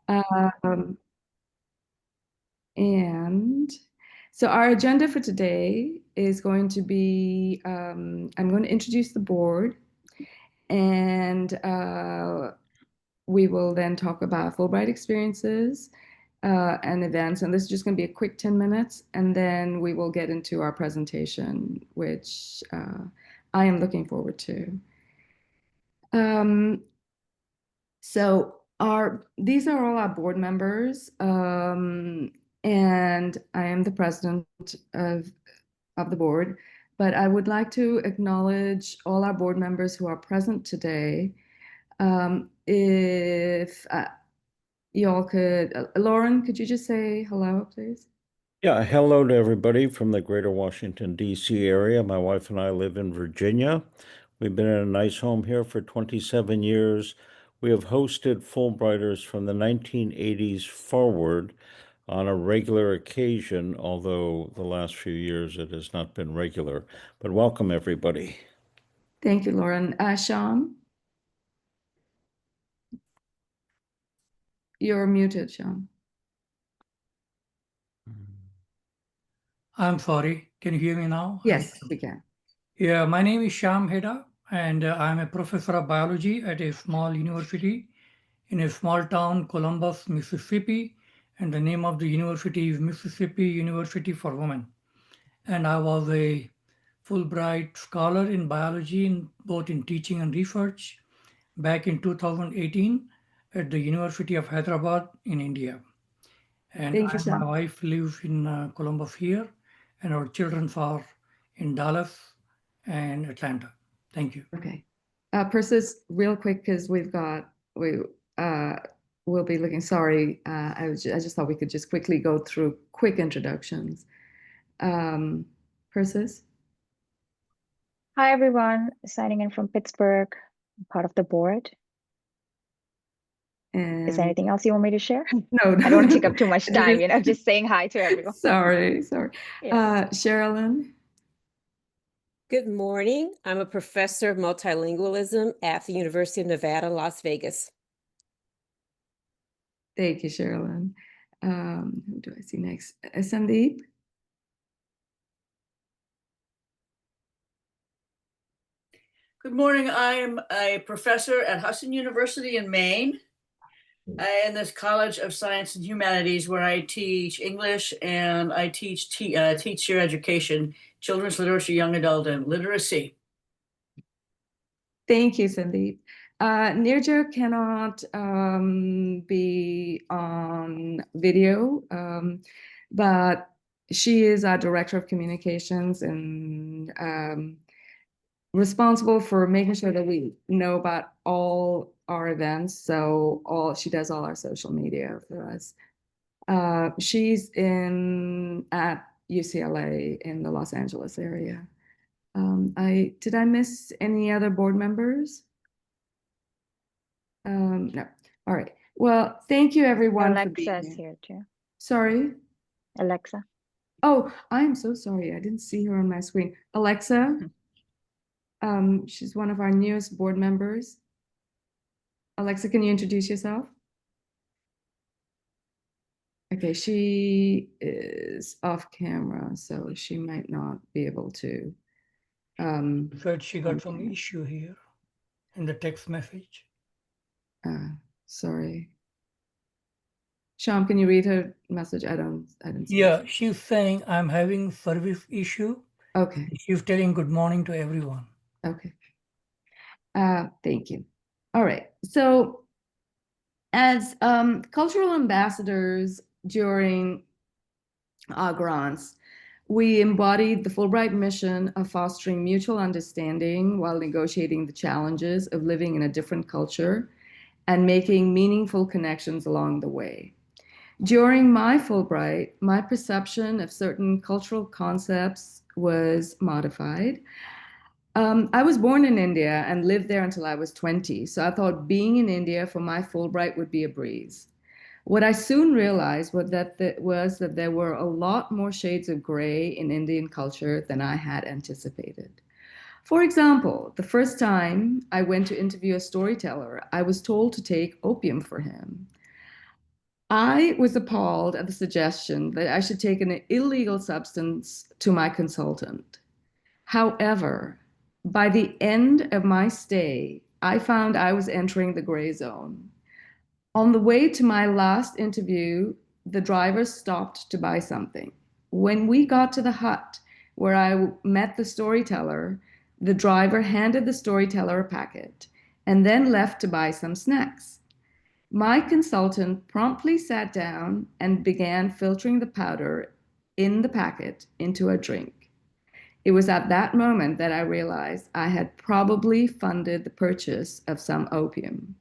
Um, and so our agenda for today is going to be I'm going to introduce the board, and we will then talk about Fulbright experiences and events. And this is just going to be a quick 10 minutes, and then we will get into our presentation, which I am looking forward to. Um, So these are all our board members, and I am the president of the board. But I would like to acknowledge all our board members who are present today. If y'all could, Lauren, could you just say hello, please? Yeah, hello to everybody from the greater Washington, D.C. area. My wife and I live in Virginia. We've been in a nice home here for 27 years. We have hosted Fulbrighters from the 1980s forward on a regular occasion, although the last few years it has not been regular. But welcome, everybody. Thank you, Lauren. Sean, you're muted, Sean. I'm sorry. Can you hear me now? Yes, we can. Yeah, my name is Sham Heda, and I'm a professor of biology at a small university in a small town, Columbus, Mississippi. And the name of the university is Mississippi University for Women. And I was a Fulbright scholar in biology, both in teaching and research, back in 2018 at the University of Hyderabad in India. And Thank you, my Sean. wife lives in Columbus here, and our children are in Dallas and Atlanta. Thank you. Okay. Persis, real quick, because uh we'll be looking. Sorry, I just thought we could just quickly go through quick introductions. Persis, Hi, everyone. Signing in from Pittsburgh, I'm part of the board. Is there and anything else you want me to share? no, I don't want to take up too much time, just saying hi to everyone. sorry. Yeah. Sherilyn, Good morning. I'm a professor of multilingualism at the University of Nevada, Las Vegas. thank you, Sherilyn. Who do I see next? Sandeep. Good morning. I'm a professor at Hudson University in Maine, in this College of Science and Humanities, where I teach English and I teach teacher education, children's literature, young adult, and literacy. Thank you, Sandeep. Nirja cannot be on video, but she is our director of communications and responsible for making sure that we know about all our events. So she does all our social media for us. She's at UCLA in the Los Angeles area. Did I miss any other board members? No. All right. Well, thank you everyone for being Alexa's here too. Sorry. Alexa. Oh, I'm so sorry. I didn't see her on my screen. Alexa. She's one of our newest board members. Alexa, can you introduce yourself? Okay, she is off camera, so she might not be able to. Said she got some issue here in the text message. Sorry. Sham, can you read her message? I didn't see Yeah, it. she's saying I'm having service issue. Okay. She's telling good morning to everyone. Okay. Thank you. All right. So as cultural ambassadors during our grants, we embodied the Fulbright mission of fostering mutual understanding while negotiating the challenges of living in a different culture and making meaningful connections along the way. During my Fulbright, my perception of certain cultural concepts was modified. I was born in India and lived there until I was 20, so I thought being in India for my Fulbright would be a breeze. What I soon realized was that there were a lot more shades of gray in Indian culture than I had anticipated. For example, the first time I went to interview a storyteller, I was told to take opium for him. I was appalled at the suggestion that I should take an illegal substance to my consultant. However, by the end of my stay, I found I was entering the gray zone. On the way to my last interview, the driver stopped to buy something. When we got to the hut where I met the storyteller, the driver handed the storyteller a packet and then left to buy some snacks. My consultant promptly sat down and began filtering the powder in the packet into a drink. It was at that moment that I realized I had probably funded the purchase of some opium.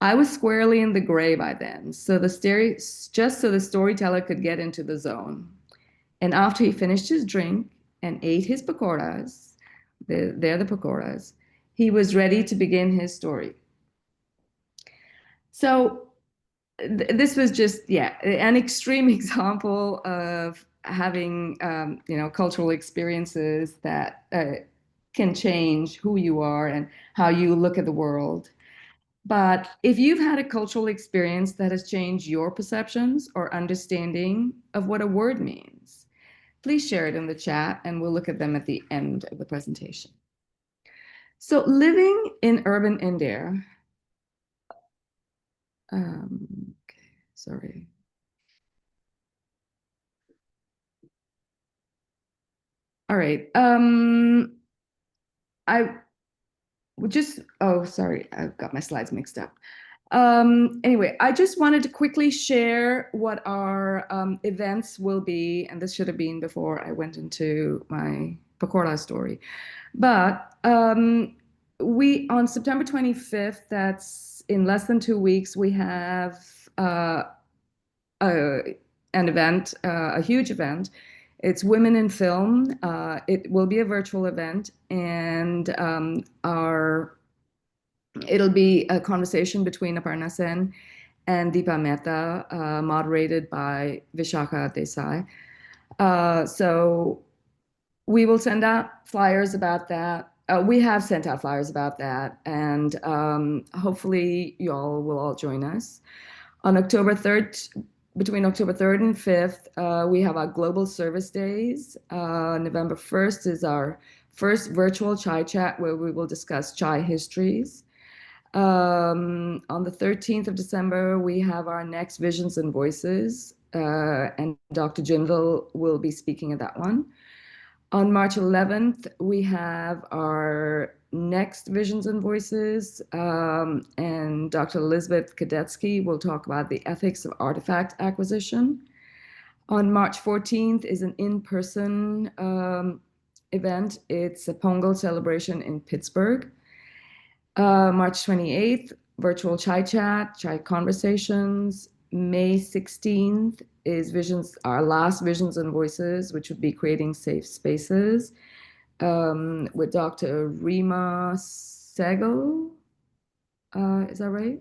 I was squarely in the gray by then, just so the storyteller could get into the zone. And after he finished his drink and ate his pakoras, they're the pakoras, he was ready to begin his story. So this was just, an extreme example of having, cultural experiences that can change who you are and how you look at the world. But if you've had a cultural experience that has changed your perceptions or understanding of what a word means, please share it in the chat and we'll look at them at the end of the presentation. So living in urban India, okay, sorry. All right. I would just, oh, sorry, I've got my slides mixed up. Anyway, I just wanted to quickly share what our events will be, and this should have been before I went into my Pakora story. But we, on September 25th, that's in less than 2 weeks, we have an event, a huge event. It's Women in Film. It will be a virtual event, and it'll be a conversation between Aparna Sen and Deepa Mehta, moderated by Vishakha Desai. So we will send out flyers about that. We have sent out flyers about that, and hopefully you all will all join us. On October 3rd, between October 3rd and 5th, we have our Global Service Days. November 1st is our first virtual chai chat where we will discuss chai histories. On the 13th of December, we have our next Visions and Voices, and Dr. Jindal will be speaking at that one. On March 11th, we have our next Visions and Voices, and Dr. Elizabeth Kadetsky will talk about the ethics of artifact acquisition. On March 14th is an in-person event. It's a Pongal celebration in Pittsburgh. March 28th, virtual chai chat, chai conversations. May 16th is our last Visions and Voices, which would be creating safe spaces, with Dr. Rima Sehgal. Is that right?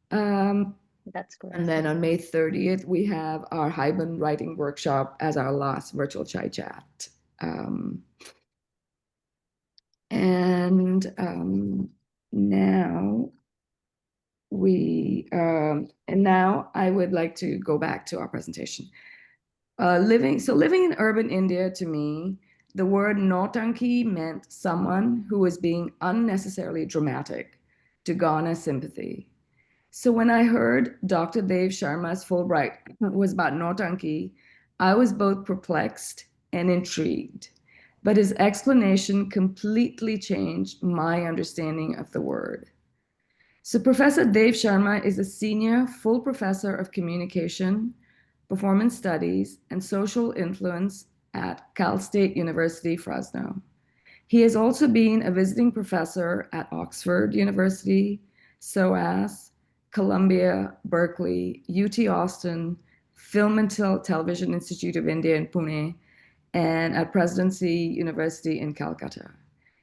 That's correct. And then on May 30th, we have our Hyben writing workshop as our last virtual chai chat. Now I would like to go back to our presentation. Living in urban India, to me, the word Nautanki meant someone who was being unnecessarily dramatic to garner sympathy. So when I heard Dr. Dev Sharma's Fulbright was about Nautanki, I was both perplexed and intrigued. But his explanation completely changed my understanding of the word. So Professor Dev Sharma is a senior full professor of communication, performance studies, and social influence at Cal State University, Fresno. He has also been a visiting professor at Oxford University, SOAS, Columbia, Berkeley, UT Austin, Film and Television Institute of India in Pune, and at Presidency University in Calcutta.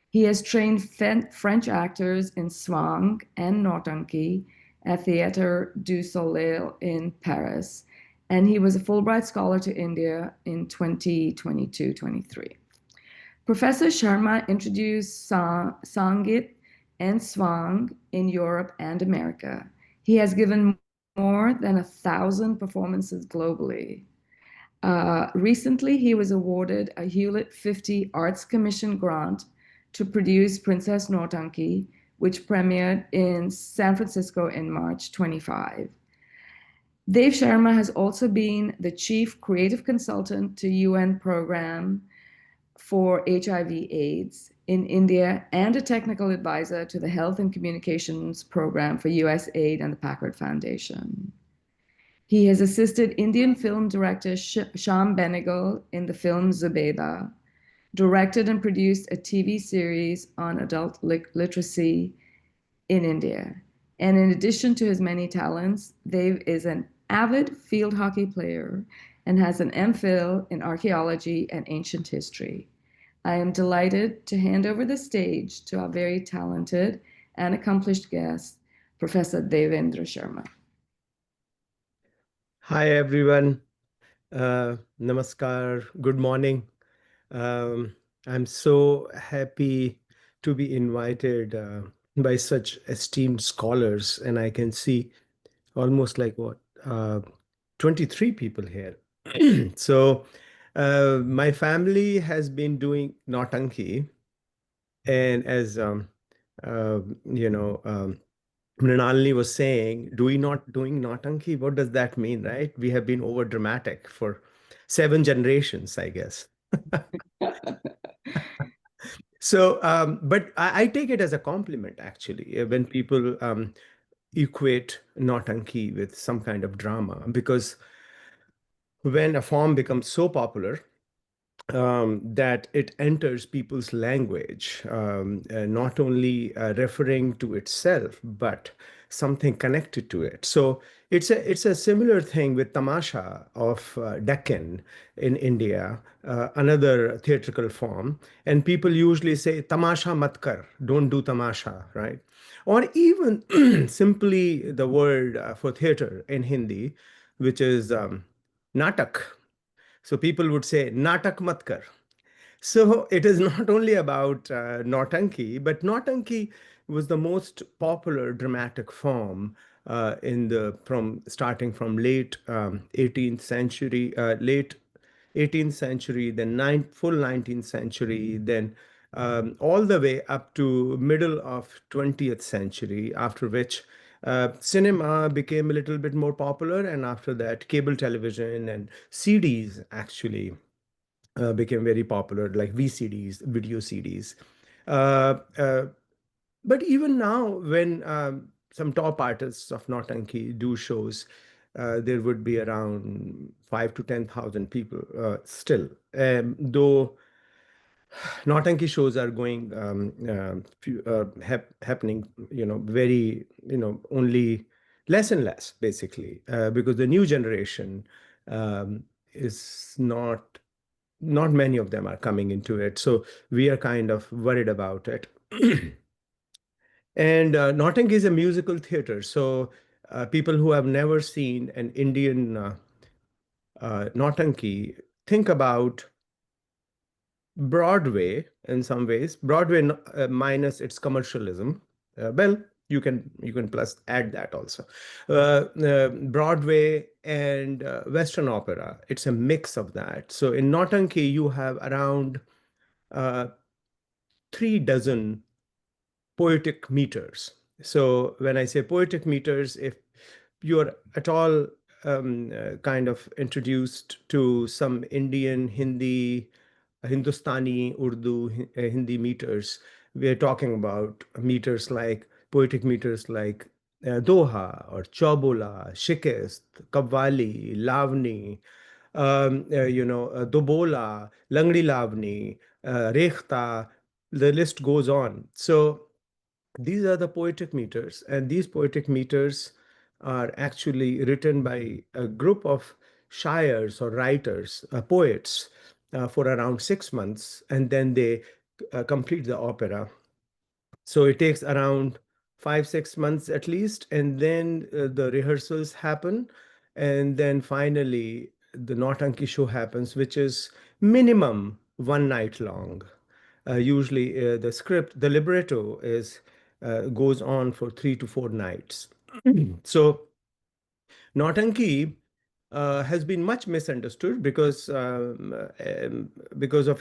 He has trained French actors in Swang and Nautanki at Théâtre du Soleil in Paris, and he was a Fulbright Scholar to India in 2022-23. Professor Sharma introduced Sangeet and Swang in Europe and America. He has given more than 1,000 performances globally. Recently, he was awarded a Hewlett 50 Arts Commission grant to produce Princess Nautanki, which premiered in San Francisco in March 25. Dev Sharma has also been the chief creative consultant to UN program for HIV/AIDS in India and a technical advisor to the Health and Communications Program for USAID and the Packard Foundation. He has assisted Indian film director Sham Benegal in the film Zubeda, directed and produced a TV series on adult literacy in India. And in addition to his many talents, Dev is an avid field hockey player and has an MPhil in archaeology and ancient history. I am delighted to hand over the stage to our very talented and accomplished guest, Professor Devendra Sharma. Hi, everyone. Namaskar. Good morning. I'm so happy to be invited by such esteemed scholars, and I can see almost like 23 people here. So, my family has been doing Nautanki, and as Mrinalini was saying, doing Nautanki, what does that mean, right? We have been over dramatic for 7 generations, I guess. So, but I take it as a compliment, actually, when people equate Nautanki with some kind of drama, because when a form becomes so popular, that it enters people's language, not only referring to itself, but something connected to it. So it's a similar thing with Tamasha of Deccan in India, another theatrical form. And people usually say, Tamasha mat kar, don't do tamasha, right? Or even simply the word for theater in Hindi, which is natak. So people would say, Natak mat kar. So it is not only about Nautanki, but Nautanki was the most popular dramatic form starting from late 18th century, late 18th century, then full 19th century, then all the way up to middle of 20th century, after which cinema became a little bit more popular, and after that, cable television and CDs actually became very popular, like VCDs, video CDs. Uh, uh, but even now, when some top artists of Nautanki do shows, there would be around 5 to 10,000 people still. Though Nautanki shows are going happening, very, only less and less, basically, because the new generation is not many of them are coming into it. So we are kind of worried about it. And Nautanki is a musical theater. So people who have never seen an Indian Nautanki, think about Broadway in some ways. Broadway minus its commercialism. Well, you can plus add that also. Broadway and Western opera. It's a mix of that. So in Nautanki, you have around 3 dozen poetic meters. So when I say poetic meters, if you're at all kind of introduced to some Indian Hindi, Hindustani, Urdu, Hindi meters, we're talking about meters like poetic meters like Doha or Chaubola, Shikist, Qawwali, Lavani, Dobola, Langdi Lavani, Rekhta, the list goes on. So these are the poetic meters, and these poetic meters are actually written by a group of shayars or writers, poets, for around 6 months, and then they complete the opera. So it takes around 5, 6 months at least, and then the rehearsals happen, and then finally the Nautanki show happens, which is minimum one night long. Usually, the libretto goes on for 3 to 4 nights. So Nautanki has been much misunderstood because of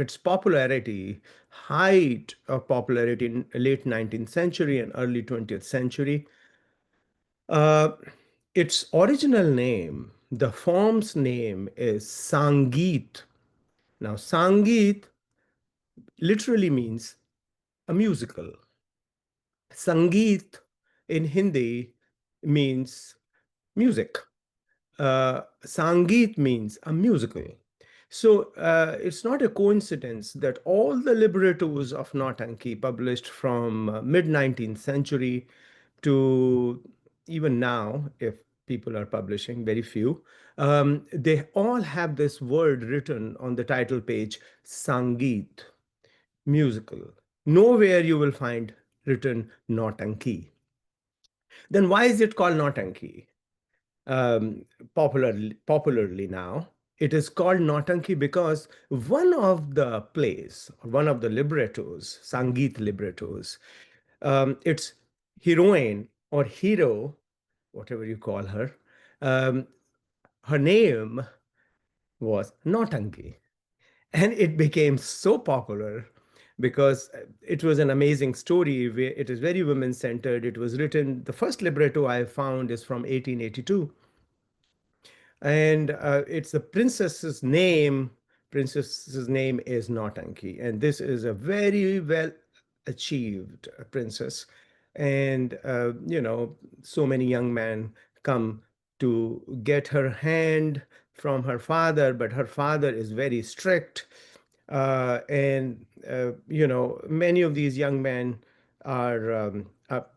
its popularity, height of popularity in late 19th century and early 20th century. Uh, its original name, the form's name, is Sangeet. Now, Sangeet literally means a musical. Sangeet in Hindi means music. Sangeet means a musical. So it's not a coincidence that all the librettos of Nautanki published from mid-19th century to even now, if people are publishing, very few, they all have this word written on the title page, Sangeet, musical. Nowhere you will find written Nautanki. Then why is it called Nautanki? um, popularly now. It is called Nautanki because one of the plays, one of the librettos, Sangeet librettos, its heroine or hero, whatever you call her, um, her name was Nautanki. And it became so popular because it was an amazing story. It is very women centered. It was written, the first libretto I found is from 1882. And it's the princess's name. Princess's name is Nautanki, and this is a very well achieved princess. And so many young men come to get her hand from her father, but her father is very strict. Many of these young men are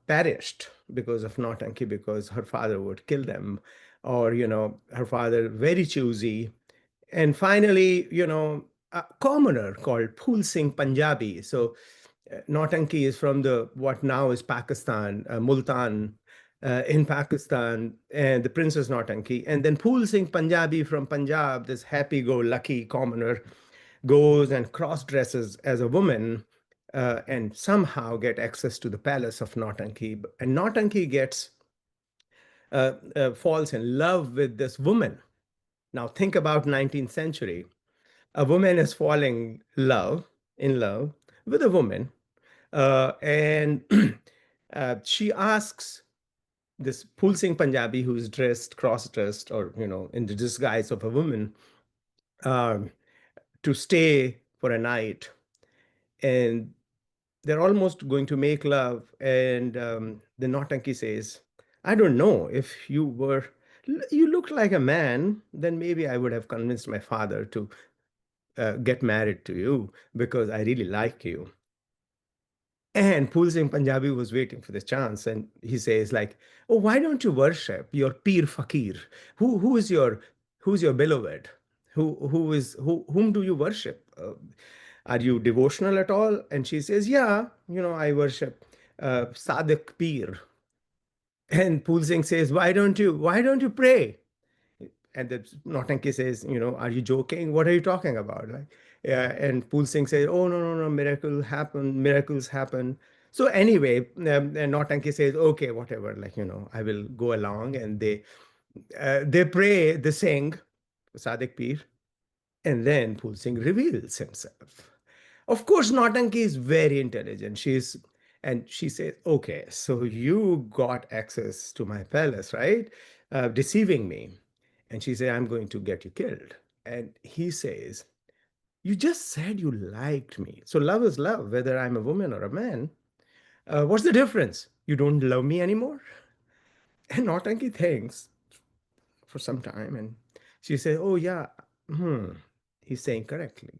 perished because of Nautanki, because her father would kill them, or her father very choosy. And finally, a commoner called Phul Singh Punjabi. So Nautanki is from the what now is Pakistan, Multan, in Pakistan, and the Princess Nautanki. And then Phul Singh Punjabi from Punjab, this happy-go-lucky commoner, goes and cross-dresses as a woman and somehow get access to the palace of Nautanki. And Nautanki falls in love with this woman. Now think about 19th century. A woman is falling in love with a woman, and she asks this Phul Singh Punjabi, who's cross-dressed, or in the disguise of a woman, um, to stay for a night. And they're almost going to make love, and the Nautanki says, "I don't know, if you look like a man, then maybe I would have convinced my father to get married to you because I really like you." And Phul Singh Punjabi was waiting for this chance, and he says, like, "Oh, why don't you worship your Pir Fakir? Who's your beloved? Whom do you worship? Are you devotional at all?" And she says, "Yeah, I worship Sadiq Pir." And Phul Singh says, "Why don't you pray?" And the Nautanki says, "Are you joking? What are you talking about?" Like, yeah. And Pool Singh says, "Oh, no, no, no, miracles happen." So anyway, and Nautanki says, "Okay, whatever, like, I will go along." And they pray, they sing, Sadiq Pir, and then Pool Singh reveals himself. Of course, Nautanki is very intelligent. And she says, "Okay, so you got access to my palace, right? Deceiving me." And she said, "I'm going to get you killed." And he says, "You just said you liked me. So love is love, whether I'm a woman or a man. What's the difference? You don't love me anymore?" And Nautanki thinks for some time, and she says, "Oh, yeah, he's saying correctly.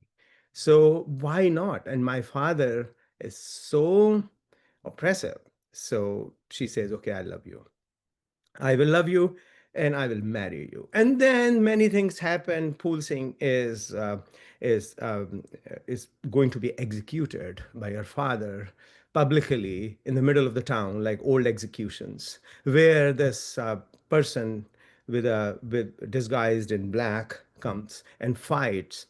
So why not? And my father is so oppressive." So she says, "Okay, I love you. I will love you and I will marry you." And then many things happen. Pool Singh is going to be executed by her father publicly in the middle of the town, like old executions, where this person with disguised in black comes and fights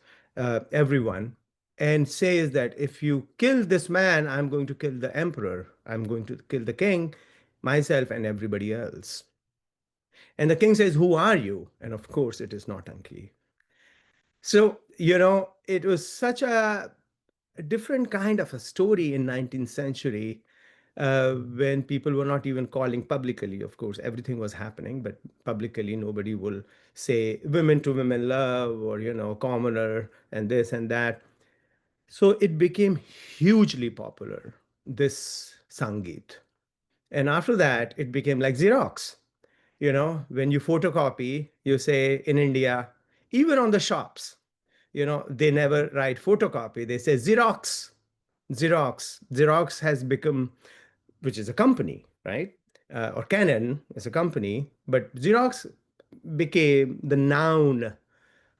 everyone, and says that if you kill this man, I'm going to kill the emperor, I'm going to kill the king, myself, and everybody else. And the king says, "Who are you?" And of course, it is Nautanki. So, it was such a different kind of a story in 19th century when people were not even calling publicly. Of course, everything was happening, but publicly nobody will say women to women love or, commoner and this and that. So it became hugely popular, this Sangeet. And after that, it became like Xerox. When you photocopy, you say in India, even on the shops, they never write photocopy. They say Xerox. Xerox has become, which is a company, right? Or Canon is a company, but Xerox became the noun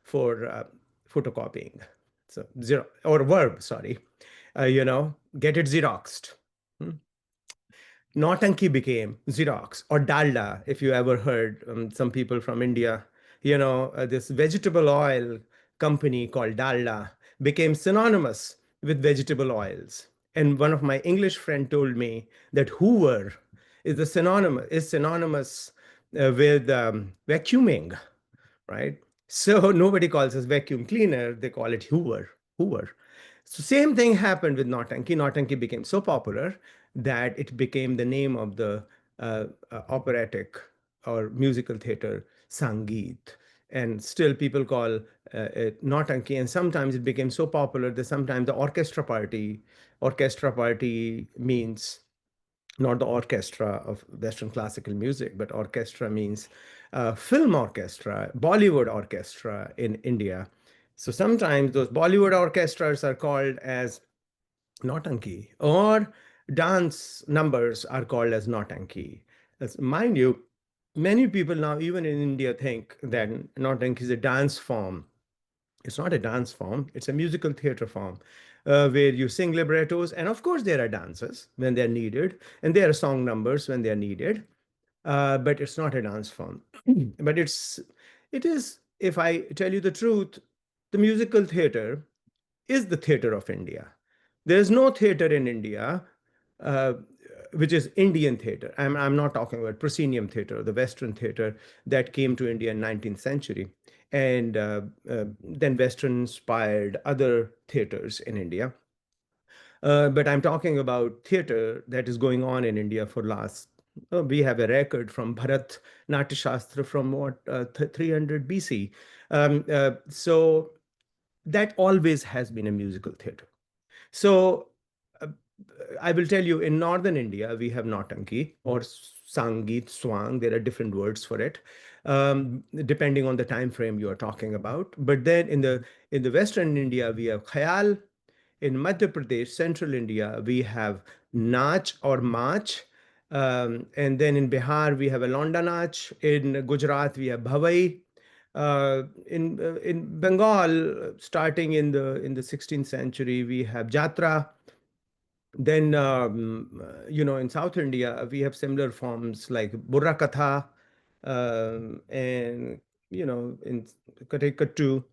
for photocopying. So zero or verb, sorry. Get it Xeroxed. Hmm? Nautanki became Xerox or Dalda, if you ever heard some people from India. This vegetable oil company called Dalda became synonymous with vegetable oils. And one of my English friend told me that Hoover is synonymous with vacuuming, right? So nobody calls us vacuum cleaner, they call it Hoover. Hoover. So same thing happened with Nautanki. Nautanki became so popular that it became the name of the operatic or musical theater Sangeet. And still people call it Nautanki. And sometimes it became so popular that sometimes the orchestra party means not the orchestra of Western classical music, but orchestra means film orchestra, Bollywood orchestra in India. So sometimes those Bollywood orchestras are called as Nautanki, or dance numbers are called as Nautanki. Mind you, many people now, even in India, think that Nautanki is a dance form. It's not a dance form, it's a musical theater form where you sing librettos. And of course, there are dances when they're needed, and there are song numbers when they're needed, but it's not a dance form. But it is, if I tell you the truth, the musical theater is the theater of India. There's no theater in India uh, which is Indian theater. I'm not talking about proscenium theater, the Western theater that came to India in 19th century. And then Western inspired other theaters in India. But I'm talking about theater that is going on in India for last, we have a record from Bharat Natya Shastra from what, 300 BC. So that always has been a musical theater. So uh, I will tell you, in northern India, we have Nautanki or Sangeet, Swang. There are different words for it, depending on the time frame you are talking about. But then in the western India, we have Khayal. In Madhya Pradesh, central India, we have Nach or Mach. And then in Bihar, we have a Londa Nach. In Gujarat, we have Bhavai. In Bengal, starting in the 16th century, we have Jatra. Then, in South India, we have similar forms like Burra Katha, and in Katekattu,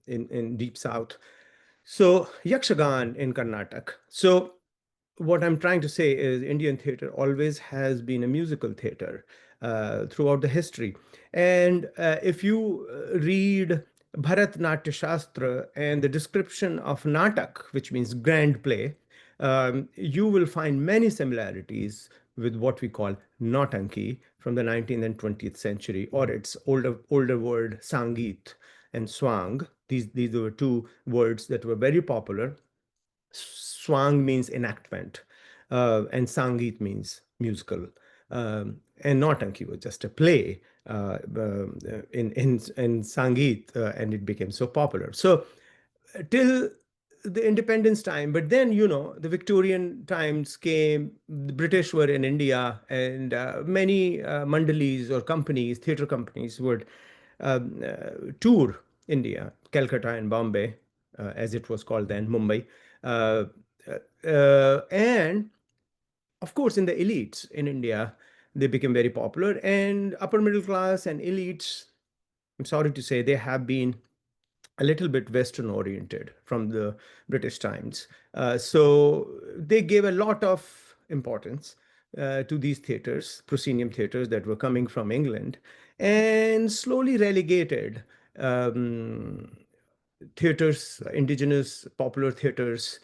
in Deep South. So Yakshagan in Karnataka. So what I'm trying to say is Indian theater always has been a musical theater throughout the history. And if you read Bharat Natya Shastra and the description of Natak, which means grand play, you will find many similarities with what we call Nautanki from the 19th and 20th century, or its older word Sangeet and Swang. These were two words that were very popular. Swang means enactment, and Sangeet means musical. And Nautanki was just a play in Sangeet, and it became so popular. So till the independence time, but then the Victorian times came. The British were in India, and many mandalis or companies, theater companies, would tour India, Calcutta and Bombay, as it was called then, Mumbai. Uh, and of course, in the elites in India, they became very popular. And upper middle class and elites, I'm sorry to say, they have been a little bit Western oriented from the British times. So they gave a lot of importance to these theaters, proscenium theaters that were coming from England, and slowly relegated um, theaters, indigenous popular theaters,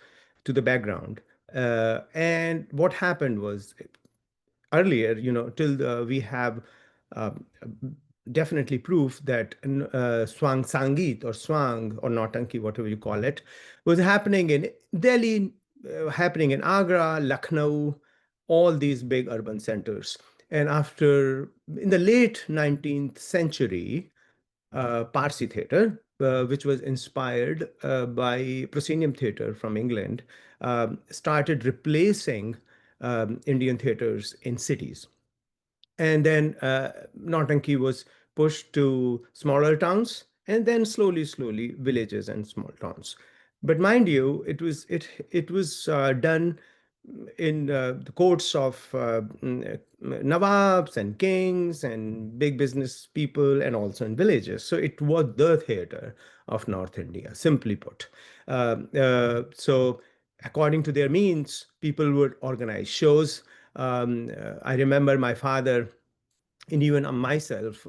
to the background. And what happened was earlier, till we have uh, definitely proof that Swang Sangit or Swang or Nautanki, whatever you call it, was happening in Delhi, happening in Agra, Lucknow, all these big urban centers. And in the late 19th century, Parsi theater, which was inspired by proscenium theater from England, started replacing Indian theaters in cities. And then Nautanki was pushed to smaller towns, and then slowly villages and small towns. But mind you, it was done in the courts of nawabs and kings and big business people, and also in villages. So it was the theater of North India, simply put. So according to their means, people would organize shows. I remember my father, and even myself,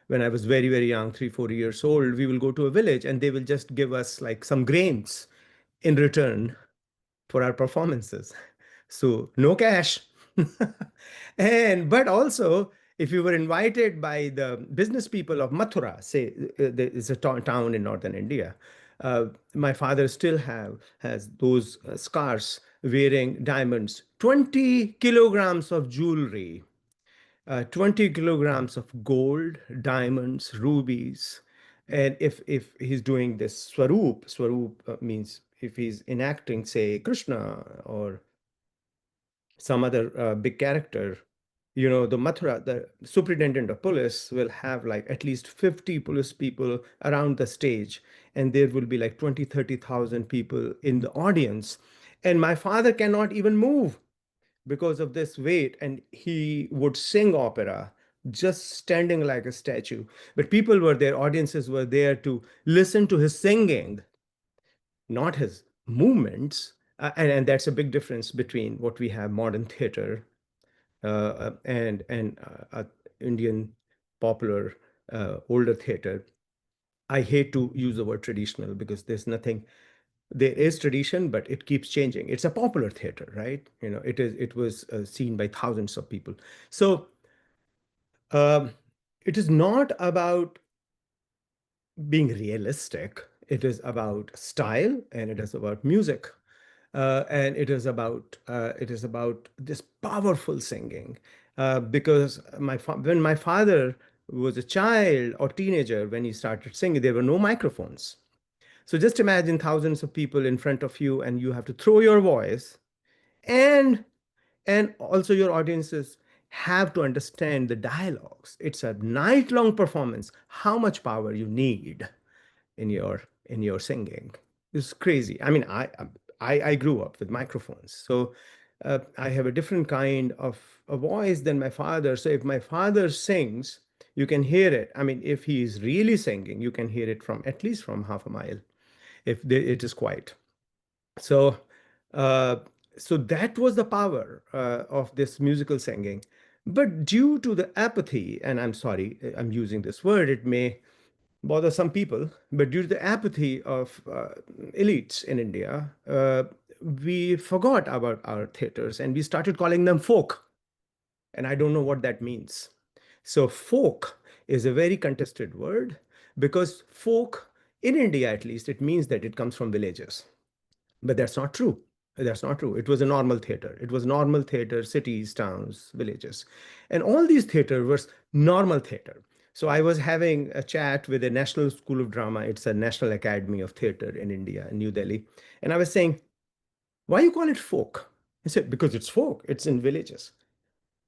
when I was very, very young, 3, 4 years old, we will go to a village and they will just give us like some grains in return for our performances. So no cash. But also, if you were invited by the business people of Mathura, say there is a town in northern India, my father still has those scars wearing diamonds, 20 kilograms of jewelry, 20 kilograms of gold, diamonds, rubies. And if he's doing this swaroop means if he's enacting, say, Krishna or some other big character, the Mathura, the superintendent of police will have like at least 50 police people around the stage, and there will be like 20, 30,000 people in the audience. And my father cannot even move because of this weight, and he would sing opera just standing like a statue. But people were there, audiences were there to listen to his singing, not his movements. And that's a big difference between what we have modern theater and Indian popular older theater. I hate to use the word traditional because there is tradition, but it keeps changing. It's a popular theater, right? It was seen by thousands of people. So um, it is not about being realistic. It is about style, and it is about music, and it is about this powerful singing. Because when my father was a child or teenager, when he started singing, there were no microphones. So just imagine thousands of people in front of you, and you have to throw your voice, and also your audiences have to understand the dialogues. It's a night-long performance. How much power you need in your singing. It's crazy. I mean, I grew up with microphones, so I have a different kind of a voice than my father. So if my father sings, you can hear it. I mean, if he is really singing, you can hear it from at least from half a mile if it is quiet. So, uh, so that was the power of this musical singing. But due to the apathy, and I'm sorry, I'm using this word, it may bother some people, but due to the apathy of elites in India, we forgot about our theaters and we started calling them folk. And I don't know what that means. So, folk is a very contested word because folk, in India at least, it means that it comes from villages. But that's not true. That's not true. It was a normal theater. It was normal theater, cities, towns, villages. And all these theater was normal theater. So I was having a chat with the National School of Drama. It's a National Academy of Theater in India, in New Delhi. And I was saying, why you call it folk? He said, because it's folk. It's in villages.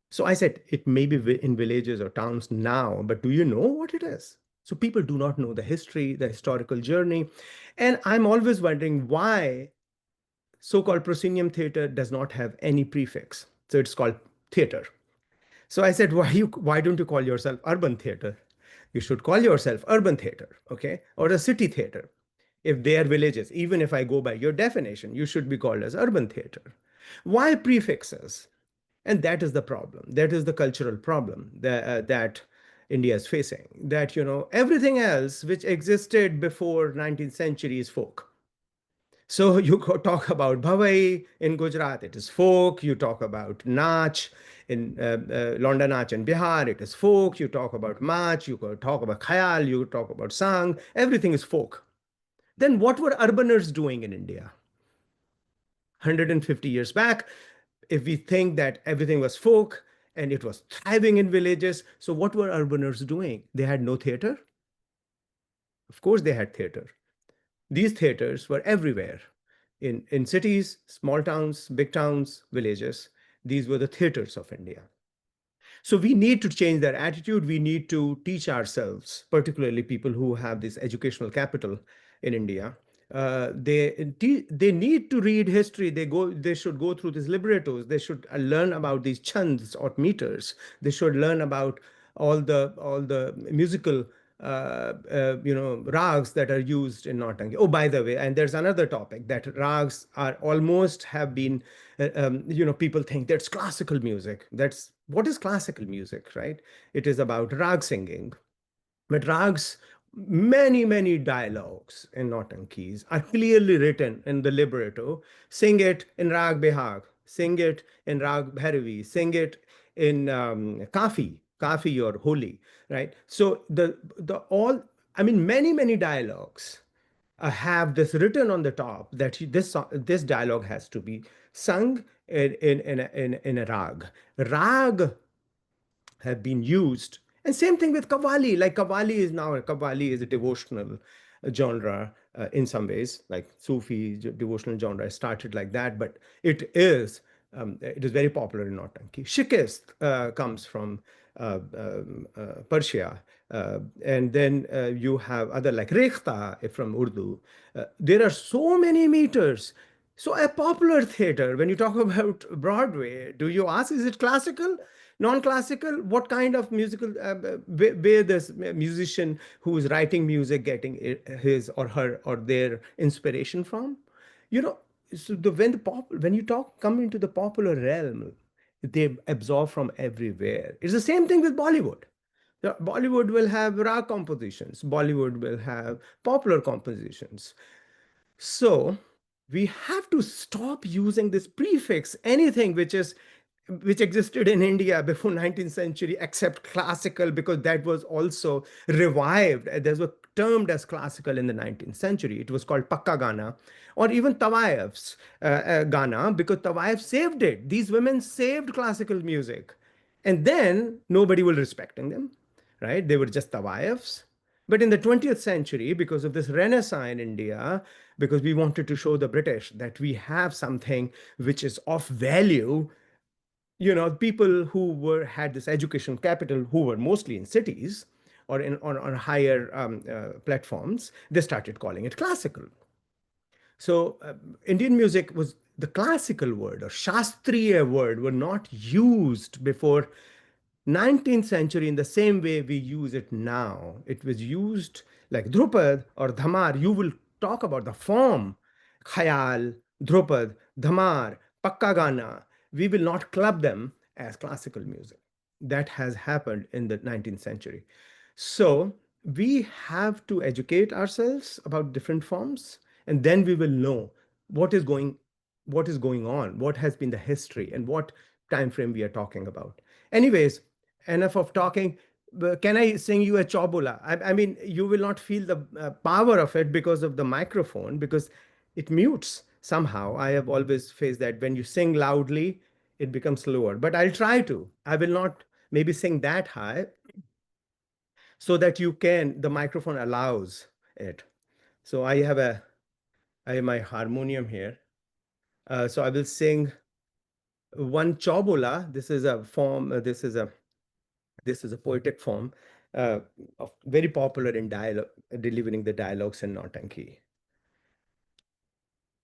So I said, it may be in villages or towns now, but do you know what it is? So people do not know the history, the historical journey. And I'm always wondering why so-called proscenium theater does not have any prefix. So it's called theater. So I said, why don't you call yourself urban theater? You should call yourself urban theater, okay? Or a city theater. If they are villages, even if I go by your definition, you should be called as urban theater. Why prefixes? And that is the problem. That is the cultural problem that India is facing. That, everything else which existed before 19th century is folk. So you talk about Bhavai in Gujarat, it is folk. You talk about Nach in Londa Nach in Bihar, it is folk. You talk about Mach, you talk about Khayal, you talk about Sang, everything is folk. Then what were urbaners doing in India? 150 years back, if we think that everything was folk and it was thriving in villages, so what were urbaners doing? They had no theater? Of course they had theater. These theaters were everywhere in cities, small towns, big towns, villages. These were the theaters of India. So we need to change their attitude. We need to teach ourselves, particularly people who have this educational capital in India. They need to read history. They should go through these librettos. They should learn about these chands or meters. They should learn about all the musical rags that are used in Nautanki. Oh, by the way, and there's another topic that rags are almost have been, people think that's classical music. That's what is classical music, right? It is about rag singing. But rags, many dialogues in Nautankis are clearly written in the libretto. Sing it in Rag Behag, sing it in Rag Bhairavi, sing it in Kafi or Holi, right? So many dialogues have this written on the top that this dialogue has to be sung in a rag. Rag have been used. And same thing with Qawwali. Like Qawwali is a devotional genre in some ways, like Sufi devotional genre started like that, but it is very popular in Nautanki. Shikist comes from Persia. And then you have other like Rekhta from Urdu. There are so many meters. So a popular theater, when you talk about Broadway, do you ask, is it classical? Non-classical? What kind of musical, where this musician who is writing music getting his or her or their inspiration from? You know, so when you come into the popular realm, they absorb from everywhere. It's the same thing with Bollywood. Bollywood will have rag compositions. Bollywood will have popular compositions. So we have to stop using this prefix, anything which existed in India before 19th century, except classical, because that was also revived. That was termed as classical in the 19th century. It was called Pakka Gana, or even Tawayef's Gana, because Tawayef saved it. These women saved classical music. And then nobody will respecting them, right? They were just Tawayefs. But in the 20th century, because of this renaissance in India, because we wanted to show the British that we have something which is of value, people who had this educational capital, who were mostly in cities or on higher platforms, they started calling it classical. So Indian music was the classical word or Shastriya word were not used before 19th century in the same way we use it now. It was used like Drupad or Dhamar. You will talk about the form, Khayal, Drupad, Dhamar, Pakka Gana. We will not club them as classical music. That has happened in the 19th century. So we have to educate ourselves about different forms, and then we will know what is going on, what has been the history, and what time frame we are talking about. Anyways, enough of talking. Can I sing you a chobula? I mean, you will not feel the power of it because of the microphone, because it mutes somehow. I have always faced that when you sing loudly, it becomes lower. But I'll try to. I will not maybe sing that high so that the microphone allows it. So I have my harmonium here. So I will sing one chobula. This is a form, this is a poetic form, very popular in dialogue, delivering the dialogues in Nautanki.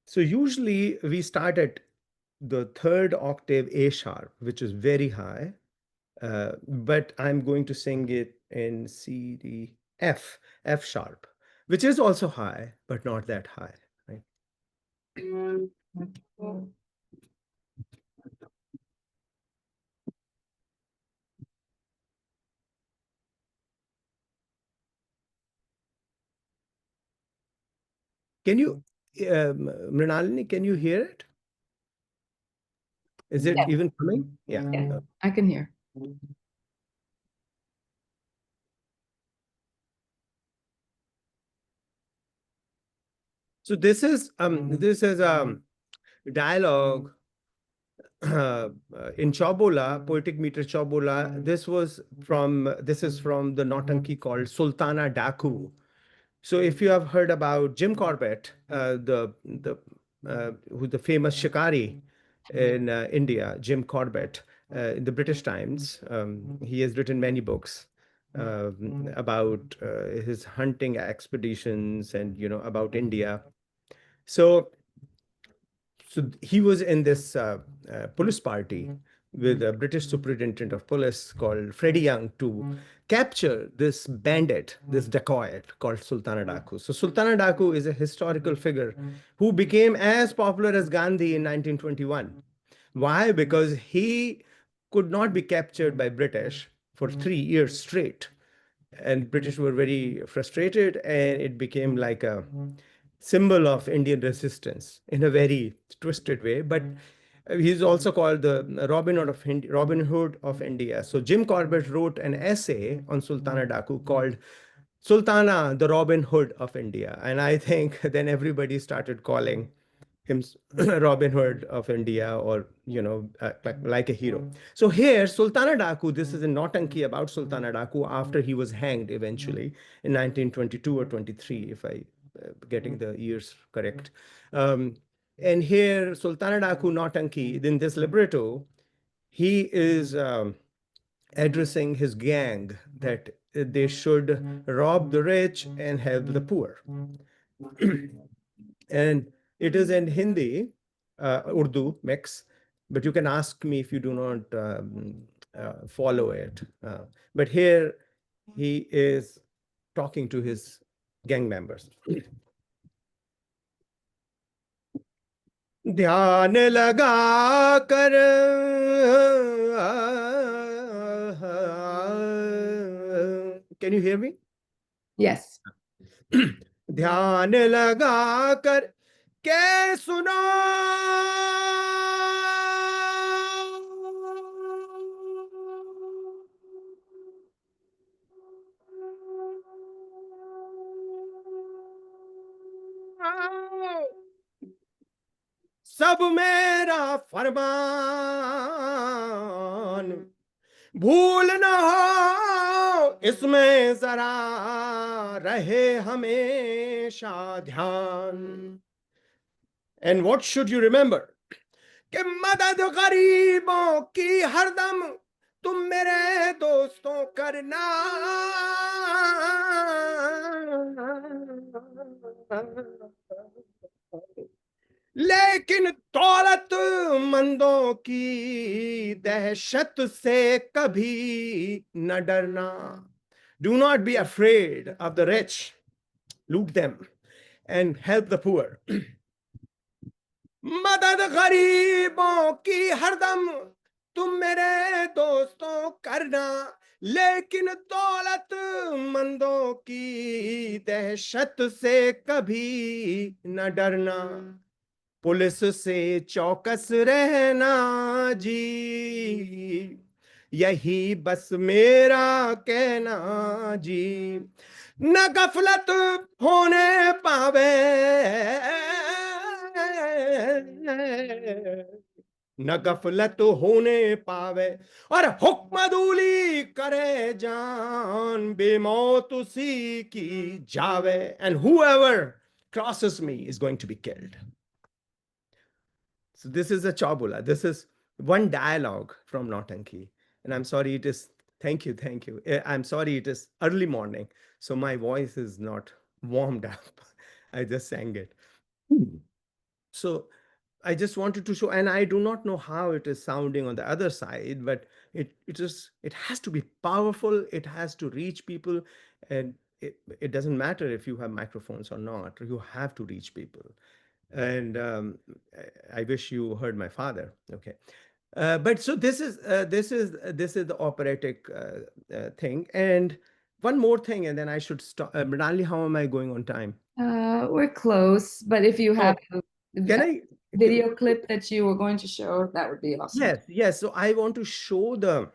So usually we start at the third octave A sharp, which is very high, but I'm going to sing it in C, D, F sharp, which is also high, but not that high, right? Can you, Mrinalini, can you hear it? Is it Yes. even coming? Yeah. Yes, I can hear. So this is dialogue in Chobola, poetic meter Chobola. This is from the Nautanki called Sultana Daku. So if you have heard about Jim Corbett, who's the famous shikari in India, Jim Corbett, in the British Times, he has written many books about his hunting expeditions and about India. So he was in this police party with a British superintendent of police called Freddie Young to capture this bandit, this dacoit called Sultana Daku. So Sultana Daku is a historical figure who became as popular as Gandhi in 1921. Why? Because he could not be captured by British for 3 years straight. And British were very frustrated, and it became like a symbol of Indian resistance in a very twisted way. But he's also called the Robin Hood of India. So Jim Corbett wrote an essay on Sultana Daku called Sultana, the Robin Hood of India. And I think then everybody started calling him Robin Hood of India, or like a hero. So here, Sultana Daku, this is a Nautanki about Sultana Daku after he was hanged eventually in 1922 or 23, if I getting the years correct. And here, Sultana Daku Nautanki, in this libretto, he is addressing his gang that they should rob the rich and help the poor. And it is in Hindi, Urdu mix, but you can ask me if you do not follow it. But here he is talking to his gang members. ध्यान लगा कर can you hear me? Yes. ध्यान लगा कर के सुनो सब मेरा फरमान भूल न हो इसमें जरा रहे हमेशा ध्यान. And what should you remember? कि मदद गरीबों की हरदम तुम मेरे दोस्तों करना. लेकिन दौलतमंदों की दहशत से कभी न डरना. Do not be afraid of the rich. Loot them and help the poor. मदद गरीबों की हरदम तुम मेरे दोस्तों करना, लेकिन दौलतमंदों की दहशत से कभी न डरना. पुलिस से चौकस रहना जी, यही बस मेरा कहना जी. न गफलत होने पावे, न गफलत होने पावे, और हुक्मदूली करे जान बेमौत उसी की जावे. And whoever crosses me is going to be killed. So this is a Chabula. This is one dialogue from Nautanki. And I'm sorry it is, thank you. I'm sorry it is early morning, so my voice is not warmed up. I just sang it. So I just wanted to show, and I do not know how it is sounding on the other side, but it has to be powerful. It has to reach people, and it doesn't matter if you have microphones or not. You have to reach people. And I wish you heard my father. Okay, but so this is the operatic thing, and one more thing, and then I should stop. Mrinalini, how am I going on time? We're close, but if you have Oh, a can I? video clip that you were going to show, that would be awesome. Yes, yes. So I want to show the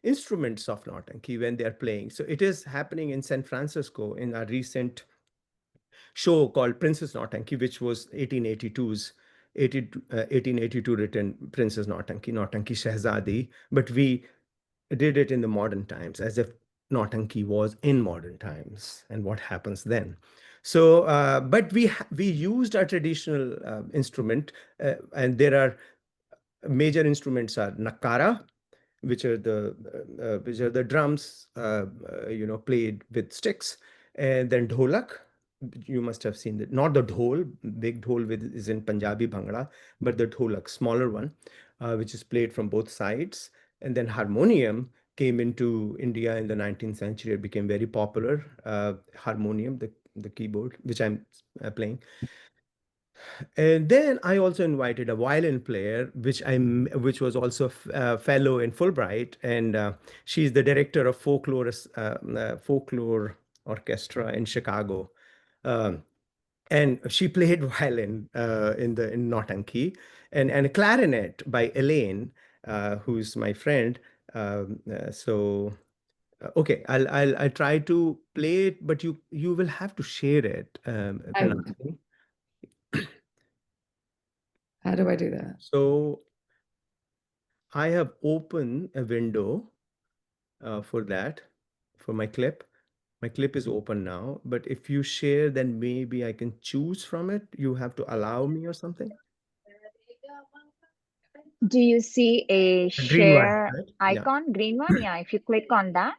instruments of Nautanki when they're playing. So it is happening in San Francisco in a recent show called Princess Nautanki, which was 1882 written Princess Nautanki, Nautanki Shehzadi. But we did it in the modern times as if Nautanki was in modern times and what happens then. So, but we used a traditional instrument, and there are major instruments are nakara, which are the drums, played with sticks, and then dholak. You must have seen that, not the dhol, big dhol with is in Punjabi Bhangra, but the dholak, smaller one, which is played from both sides. And then harmonium came into India in the 19th century. It became very popular. Harmonium, the keyboard, which I'm playing. And then I also invited a violin player, which was also a fellow in Fulbright, and she's the director of folklore orchestra in Chicago. Um, and she played violin in Nautanki, and a clarinet by Elaine, who's my friend. Okay, I'll try to play it, but you will have to share it, I will. Pranali. How do I do that? So I have opened a window for that, for my clip. My clip is open now, but if you share, then maybe I can choose from it. You have to allow me or something. Do you see a A green one, share right? Yeah. icon? Green one? Yeah, if you click on that.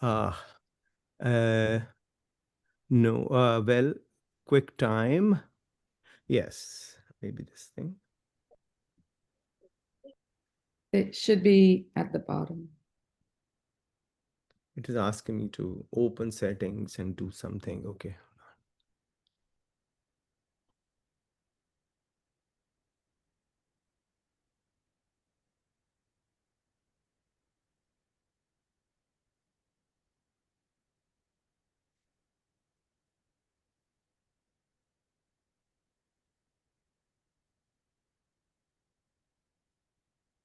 Ah, uh, no. Well, quick time. Yes, maybe this thing. It should be at the bottom. It is asking me to open settings and do something. Okay.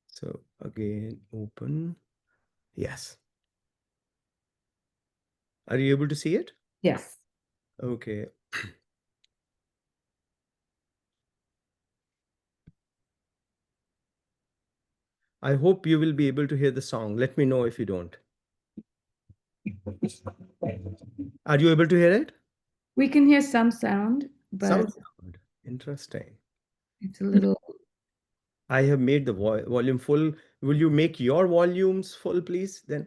So again, open. Yes. Are you able to see it? Yes. Okay. I hope you will be able to hear the song. Let me know if you don't. Are you able to hear it? We can hear some sound, but Some sound. Interesting. it's a little. I have made the volume full. Will you make your volumes full, please? Then.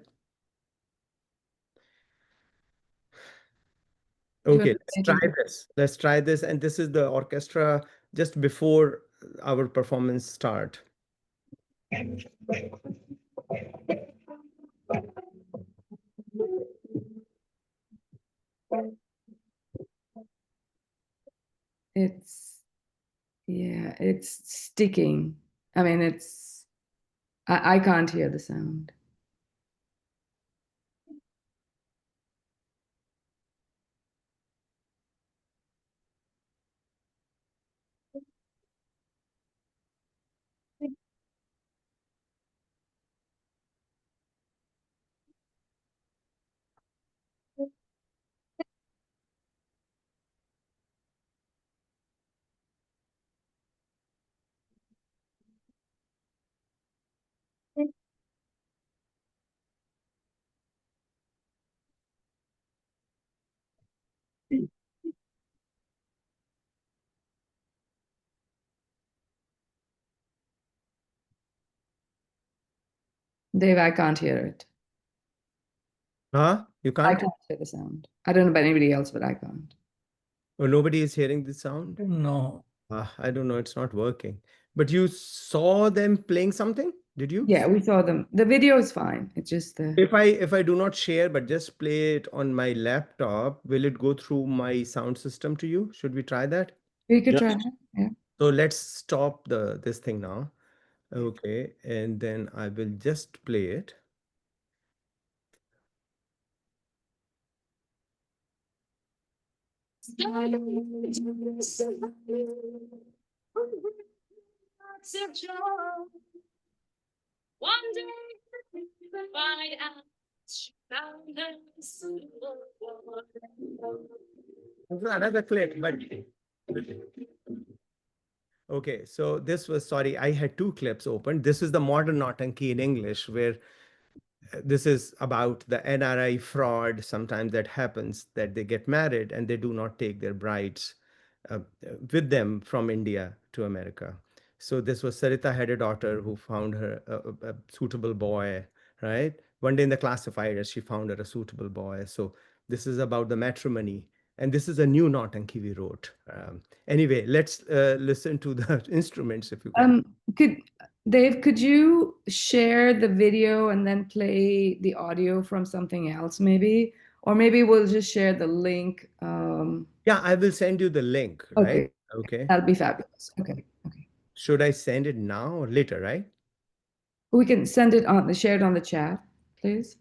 Do you want Okay, to let's say try anything? this. Let's try this. And this is the orchestra just before our performance start. Yeah, it's sticking. I mean, I can't hear the sound. Dave, I can't hear it. Huh? You I can't? can't hear the sound. I don't know about anybody else, but I can't. Or nobody is hearing the sound? No. I don't know. It's not working. But you saw them playing something? Did you? Yeah, we saw them. The video is fine. It's just the. If I do not share but just play it on my laptop, will it go through my sound system to you? Should we try that? We could Yes. try that. Yeah. So let's stop this thing now. Okay, and then I will just play it. Another clip, but okay. So this was, sorry, I had two clips open. This is the modern Nautanki in English, where this is about the NRI fraud sometimes that happens, that they get married and they do not take their brides with them from India to America. So this was Sarita had a daughter who found her a suitable boy, right? One day in the classifiers, she found her a suitable boy. So this is about the matrimony. And this is a new Nautanki we wrote. Anyway, let's listen to the instruments if you can. Dave, could you share the video and then play the audio from something else, maybe? Or maybe we'll just share the link. Yeah, I will send you the link, right? Okay, Okay. that'll be fabulous. Okay, okay. Should I send it now or later, right? We can send it on share it on the chat, please.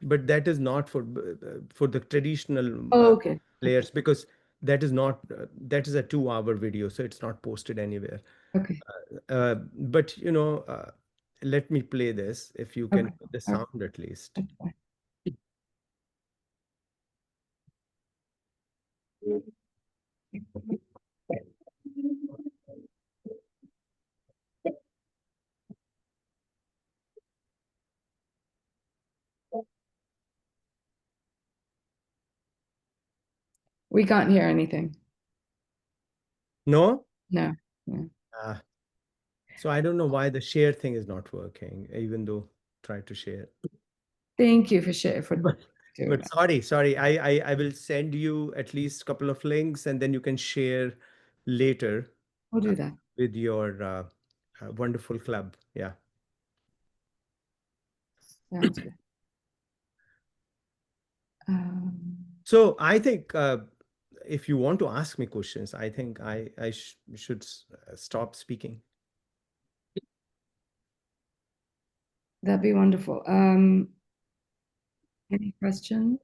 But that is not for the traditional Oh, okay. players, because that is not that is a 2-hour video, so it's not posted anywhere. Okay. But let me play this if you can Okay. put the All right. sound at least. That's fine. We can't hear anything. No? No. No. So I don't know why the share thing is not working, even though try to share. Thank you for sharing for doing But that. sorry, I will send you at least a couple of links, and then you can share later We'll do that. with your wonderful club. Yeah. Sounds good. So I think if you want to ask me questions, I think I should stop speaking. That'd be wonderful. Any questions?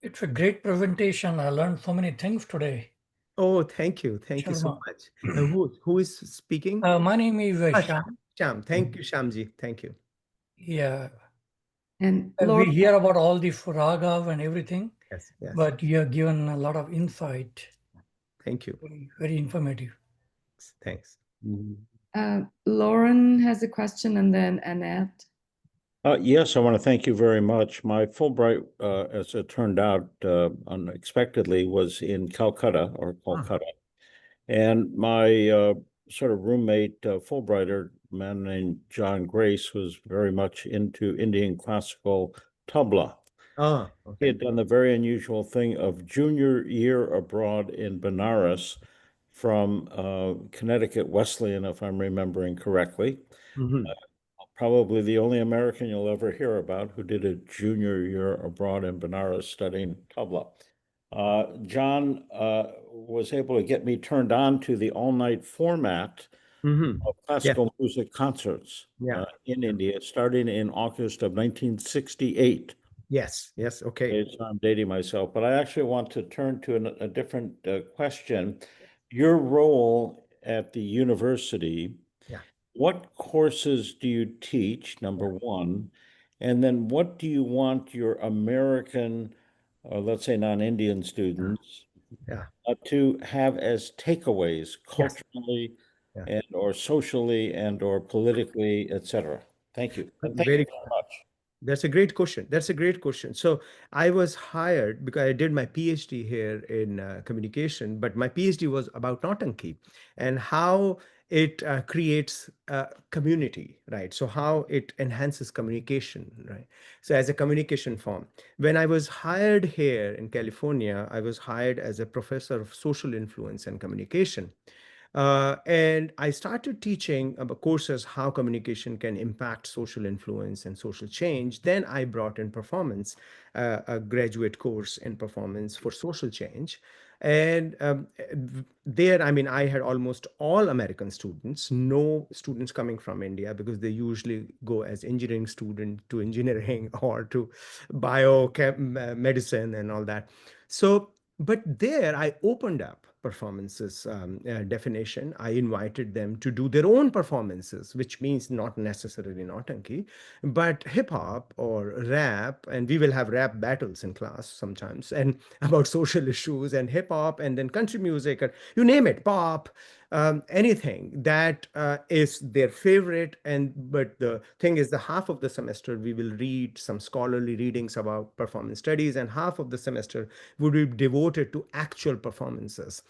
It's a great presentation. I learned so many things today. Oh, thank you. Thank you so Sharma. much. Who is speaking? My name is Ah, Sham. Sham. Thank you, Shamji. Thank you. Yeah. And We Laura, hear about all the ragas and everything, Yes, yes. but you have given a lot of insight. Thank you. Very, very informative. Thanks. Lauren has a question, and then Annette. Yes, I want to thank you very much. My Fulbright, as it turned out unexpectedly, was in Calcutta or Kolkata. And my sort of roommate, Fulbrighter, a man named John Grace, was very much into Indian classical tabla. Oh, He okay. had done the very unusual thing of junior year abroad in Benares from Connecticut Wesleyan, if I'm remembering correctly. Probably the only American you'll ever hear about who did a junior year abroad in Benares studying tabla. John was able to get me turned on to the all-night format of classical music concerts in India, starting in August of 1968. Yes, okay. So I'm dating myself, but I actually want to turn to a different question. Your role at the university, what courses do you teach, number one? And then what do you want your American, or let's say non-Indian students, to have as takeaways culturally and or socially and or politically, et cetera? Thank you. And thank you very much. That's a great question. That's a great question. So I was hired because I did my PhD here in communication, but my PhD was about Nautanki and how it creates a community, right? So how it enhances communication, right? So as a communication form. When I was hired here in California, I was hired as a professor of social influence and communication. And I started teaching about courses how communication can impact social influence and social change. Then I brought in performance, a graduate course in performance for social change. And there, I mean, I had almost all American students, no students coming from India, because they usually go as engineering student to engineering or to medicine and all that. So But there I opened up performances definition. I invited them to do their own performances, which means not necessarily Nautanki, but hip hop or rap. And we will have rap battles in class sometimes, and about social issues and hip hop, and then country music, and you name it, pop, anything that is their favorite. And but the thing is, the half of the semester we will read some scholarly readings about performance studies, and half of the semester would be devoted to actual performances.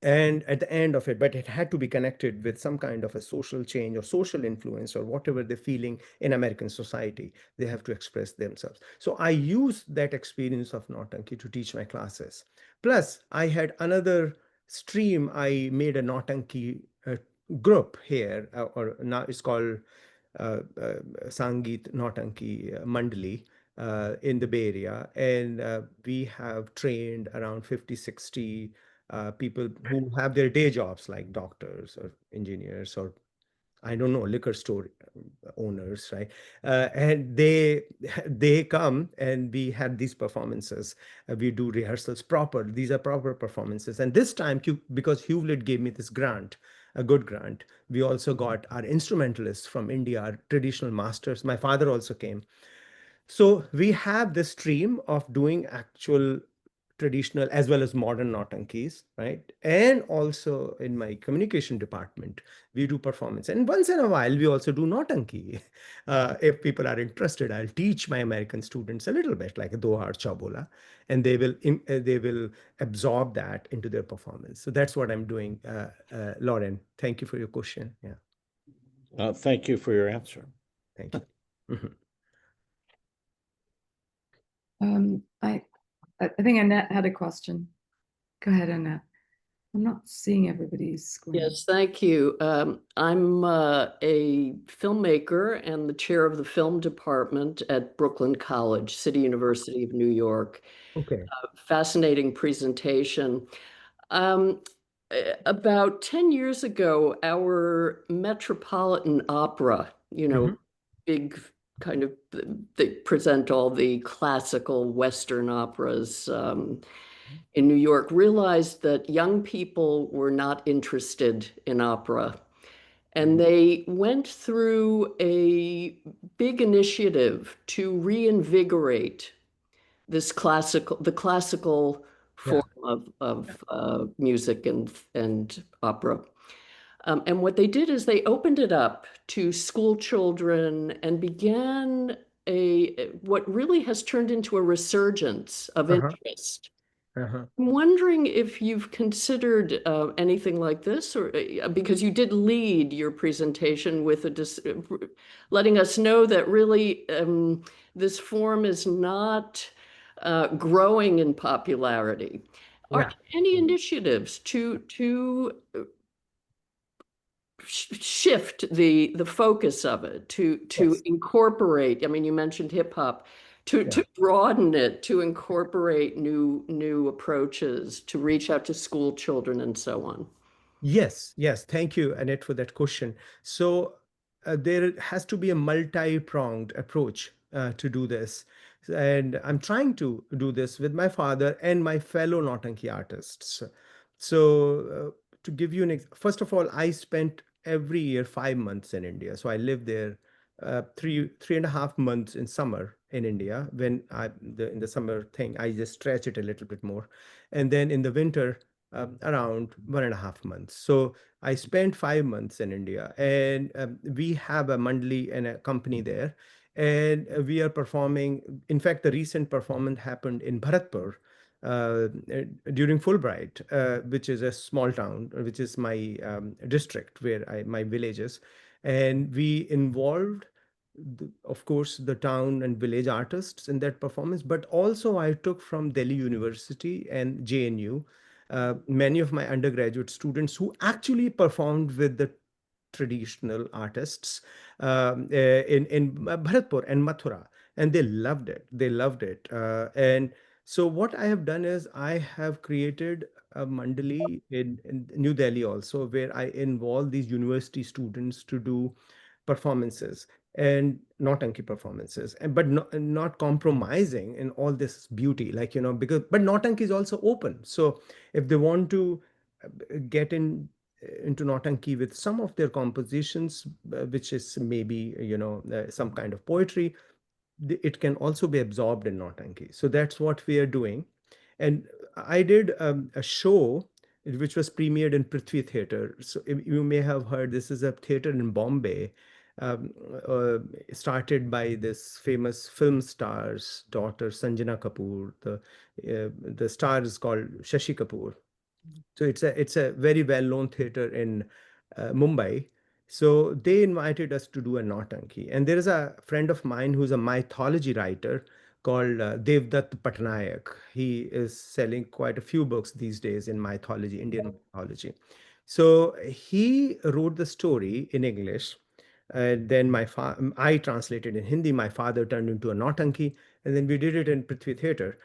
And at the end of it, but it had to be connected with some kind of a social change or social influence or whatever they're feeling in American society. They have to express themselves. So I used that experience of Nautanki to teach my classes. Plus, I had another stream. I made a Nautanki group here, or now it's called Sangeet Nautanki Mandali in the Bay Area. And we have trained around 50, 60 people who have their day jobs like doctors or engineers or I don't know, liquor store owners, right? And they come and we had these performances. We do rehearsals proper. These are proper performances. And this time, because Hewlett gave me this grant, a good grant, we also got our instrumentalists from India, our traditional masters. My father also came. So we have this stream of doing actual traditional as well as modern Nautankis, right? And also in my communication department, we do performance. And once in a while, we also do Nautanki. If people are interested, I'll teach my American students a little bit, like Doha Chabola, and they will absorb that into their performance. So that's what I'm doing, Lauren. Thank you for your question. Yeah, Thank you for your answer. thank you. Mhm. I think Annette had a question. Go ahead, Annette. I'm not seeing everybody's screen. Yes, thank you. I'm a filmmaker and the chair of the film department at Brooklyn College, City University of New York. Okay. Fascinating presentation. About 10 years ago, our Metropolitan Opera, Mhm. big kind of, they present all the classical Western operas in New York, realized that young people were not interested in opera. And they went through a big initiative to reinvigorate the classical Yeah. form of music and opera. And what they did is they opened it up to school children and began what really has turned into a resurgence of Uh-huh. interest. Uh-huh. I'm wondering if you've considered anything like this, or because you did lead your presentation with letting us know that really this form is not growing in popularity. Are Yeah. there any initiatives to shift the focus of it, to Yes. incorporate? I mean, you mentioned hip hop. Yeah. To broaden it, to incorporate new approaches, to reach out to school children and so on. Yes, yes. Thank you, Annette, for that question. So there has to be a multi-pronged approach to do this. And I'm trying to do this with my father and my fellow Nautanki artists. So to give you first of all, I spent every year 5 months in India. So I lived there three and a half months in summer in India. When in the summer thing, I just stretch it a little bit more. And then in the winter, around 1.5 months. So I spent 5 months in India, and we have a mandali and a company there, and we are performing. In fact, the recent performance happened in Bharatpur during Fulbright, which is a small town, which is my district where my village is, and we involved. Of course, the town and village artists in that performance, but also I took from Delhi University and JNU many of my undergraduate students who actually performed with the traditional artists in Bharatpur and Mathura, and they loved it. They loved it. And so what I have done is I have created a mandali in New Delhi also, where I involve these university students to do performances. and Nautanki performances, and but not compromising in all this beauty, like, because but Nautanki is also open. So if they want to get into Nautanki with some of their compositions, which is maybe some kind of poetry, it can also be absorbed in Nautanki. So that's what we are doing. And I did a show which was premiered in Prithvi Theatre. So you may have heard, this is a theatre in Bombay, um, uh, started by this famous film star's daughter, Sanjana Kapoor. The star is called Shashi Kapoor. So it's a very well-known theater in Mumbai. So they invited us to do a Nautanki. And there is a friend of mine who's a mythology writer called Devdutt Patnaik. He is selling quite a few books these days in mythology, Indian mythology. So he wrote the story in English. Then I translated in Hindi. My father turned into a Nautanki, and then we did it in Prithvi Theatre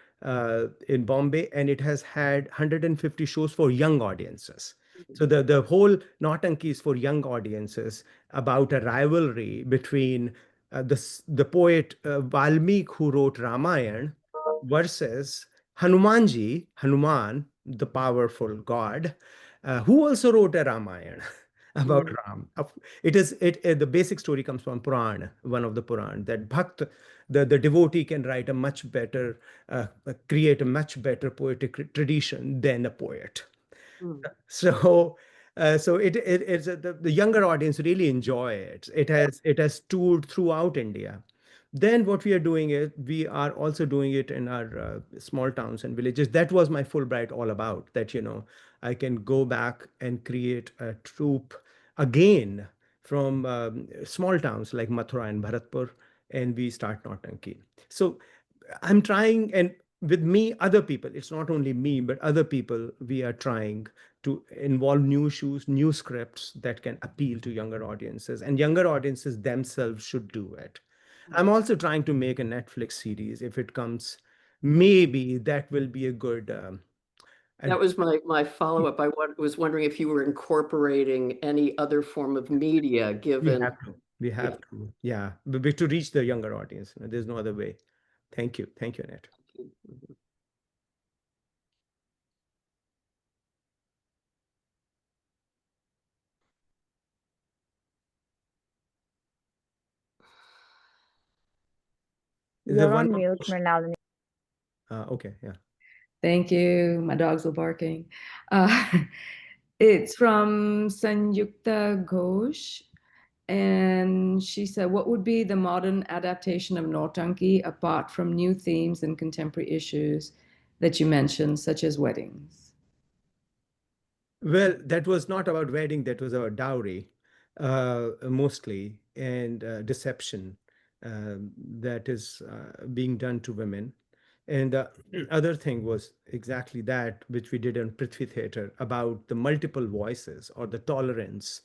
in Bombay, and it has had 150 shows for young audiences. So the whole Nautanki is for young audiences, about a rivalry between the poet Valmiki, who wrote Ramayana, versus Hanuman, the powerful god, who also wrote a Ramayana about Ram. The basic story comes from Puran, one of the Puran, that Bhakt, the devotee, can write a much better, create a much better poetic tradition than a poet. Mm. So the younger audience really enjoy it. It has toured throughout India. Then what we are doing is we are also doing it in our small towns and villages. That was my Fulbright all about. That I can go back and create a troupe again from small towns like Mathura and Bharatpur, and we start Nautanki. So I'm trying, and with me, other people, it's not only me, but other people, we are trying to involve new shoes, new scripts that can appeal to younger audiences, and younger audiences themselves should do it. I'm also trying to make a Netflix series. If it comes, maybe that will be a good. That And was my follow-up. Was wondering if you were incorporating any other form of media, we given. have to. We have to. Yeah, but to reach the younger audience, there's no other way. Thank you. Thank you, Annette. Is there You're one on more mute, question? Mrinalini. Okay, yeah. Thank you. My dogs are barking. Uh, it's from Sanyukta Ghosh. And she said, what would be the modern adaptation of Nautanki apart from new themes and contemporary issues that you mentioned, such as weddings? Well, that was not about wedding, that was about dowry, mostly, and deception that is being done to women. And the other thing was exactly that, which we did in Prithvi Theatre, about the multiple voices or the tolerance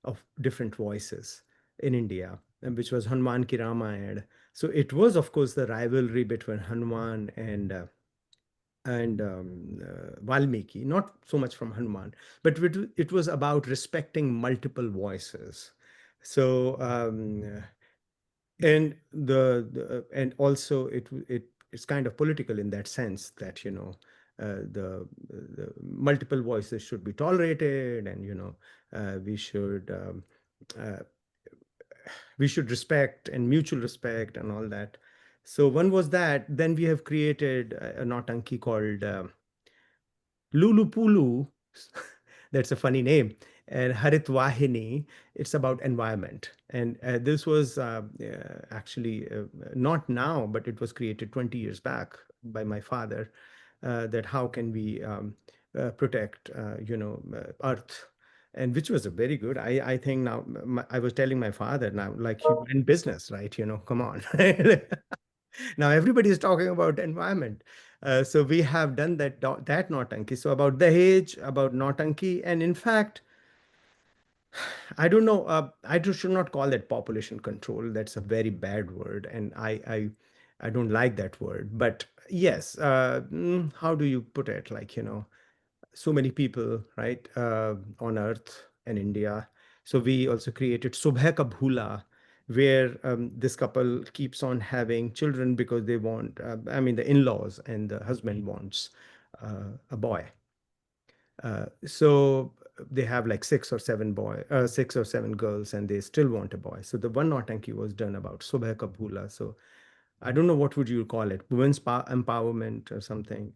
of different voices in India, and which was Hanuman Ki Ramayana. So it was, of course, the rivalry between Hanuman and Valmiki, not so much from Hanuman, but it was about respecting multiple voices. So and also it's kind of political in that sense that the multiple voices should be tolerated, and we should uh, we should respect and mutual respect and all that. So one was that. Then we have created a Nautanki called Lulu Pulu. That's a funny name. And Harit Wahini, it's about environment. And this was actually not now, but it was created 20 years back by my father, that how can we protect, Earth. And which was a very good. I think now I was telling my father now, like, you in business, right? Come on. Now everybody is talking about environment. So we have done that Nautanki. So about Dahej, about Nautanki, and in fact, I don't know. Should not call that population control. That's a very bad word, and I don't like that word. But yes, how do you put it? Like, so many people, right, on Earth and India. So we also created Subha Ka Bhula, where this couple keeps on having children because they want, I mean, the in-laws and the husband wants a boy. So they have like 6 or 7 girls, and they still want a boy. So the one Nautanki was done about Subha Kabula. So I don't know what would you call it, women's empowerment or something.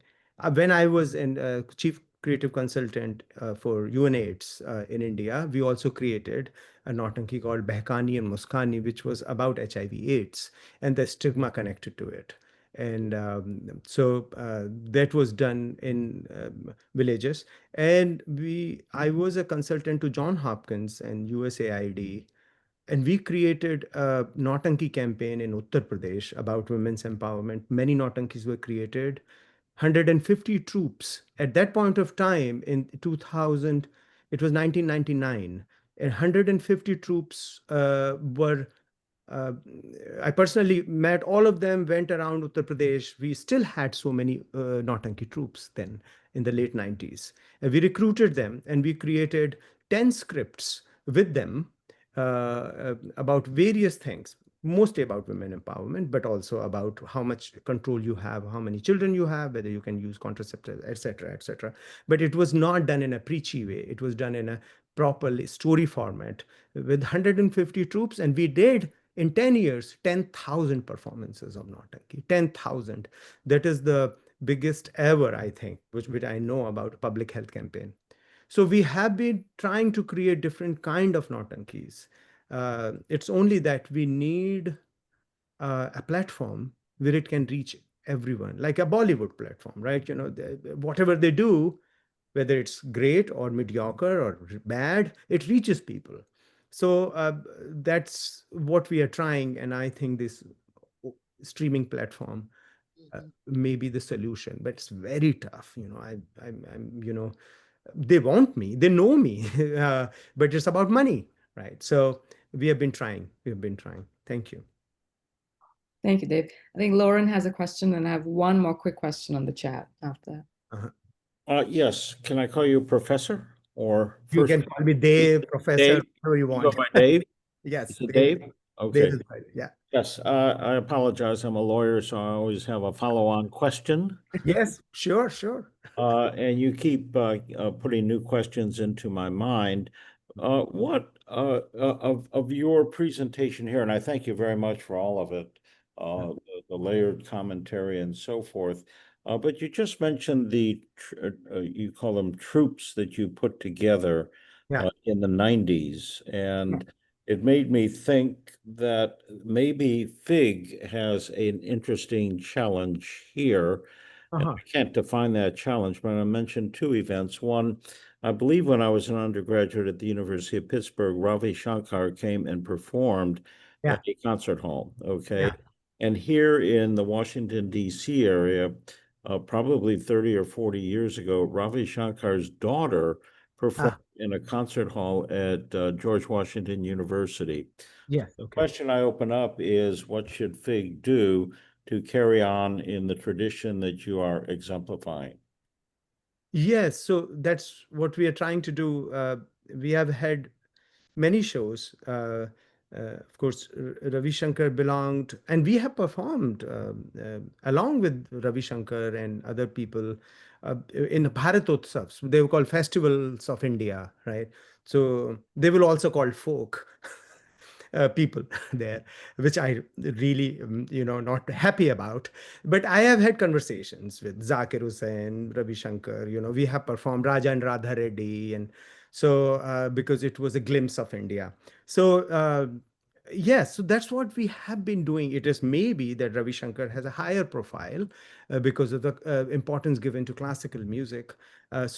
When I was in chief creative consultant for UNAIDS in India, we also created a Nautanki called Behkani and Muskani, which was about HIV/AIDS and the stigma connected to it. And so that was done in villages. And I was a consultant to John Hopkins and USAID, and we created a Nautanki campaign in Uttar Pradesh about women's empowerment. Many Nautankis were created, 150 troops. At that point of time in 2000, it was 1999, and 150 troops were uh, I personally met all of them, went around Uttar Pradesh. We still had so many Nautanki troops then in the late 90s. And we recruited them, and we created 10 scripts with them about various things, mostly about women empowerment, but also about how much control you have, how many children you have, whether you can use contraceptives, etc., etc. But it was not done in a preachy way. It was done in a properly story format with 150 troops, and we did in 10 years 10,000 performances of Nautanki. 10,000. That is the biggest ever, I think, which I know about, a public health campaign. So we have been trying to create different kind of Nautankis. It's only that we need a platform where it can reach everyone, like a Bollywood platform, right? Whatever they do, whether it's great or mediocre or bad, it reaches people. So that's what we are trying, and I think this streaming platform may be the solution, but it's very tough. They want me, they know me, but it's about money, right? So we have been trying. Thank you. Thank you, Dave. I think Lauren has a question, and I have one more quick question on the chat after. Yes. Can I call you professor or You first? can call me Dave, Professor, Dave? whatever you You go want. by Dave? Yes, Is it Dave. Dave? Dave Okay. is fine. Yeah. Yes. I apologize. I'm a lawyer, so I always have a follow-on question. Yes, sure. And you keep putting new questions into my mind. What of your presentation here, and I thank you very much for all of it, the layered commentary and so forth. But you just mentioned you call them troops that you put together Yeah. in the 90s, and it made me think that maybe FIG has an interesting challenge here. And I can't define that challenge, but I mentioned two events. One, I believe when I was an undergraduate at the University of Pittsburgh, Ravi Shankar came and performed Yeah. at a concert hall. Okay. Yeah. And here in the Washington, D.C. area, probably 30 or 40 years ago, Ravi Shankar's daughter performed in a concert hall at George Washington University. Yes. The Okay. question I open up is, what should FIG do to carry on in the tradition that you are exemplifying? Yes, so that's what we are trying to do. We have had many shows. Of course, Ravi Shankar belonged, and we have performed along with Ravi Shankar and other people in Bharatotsavs. They were called Festivals of India, right? So they will also called folk. People there, which I really, not happy about. But I have had conversations with Zakir Hussain, Ravi Shankar. We have performed Raja and Radha Reddy, and so because it was a glimpse of India. So yes, so that's what we have been doing. It is maybe that Ravi Shankar has a higher profile because of the importance given to classical music. His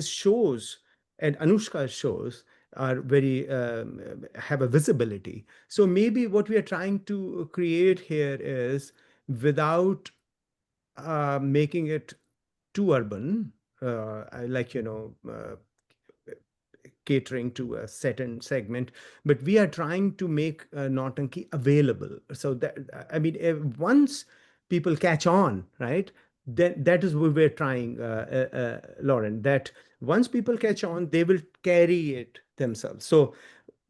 shows and Anushka's shows are very have a visibility. So maybe what we are trying to create here is, without making it too urban, like catering to a certain segment, but we are trying to make Nautanki available. So that, I mean, once people catch on, right? Then that is what we're trying, Lauren, that once people catch on, they will carry it themselves. So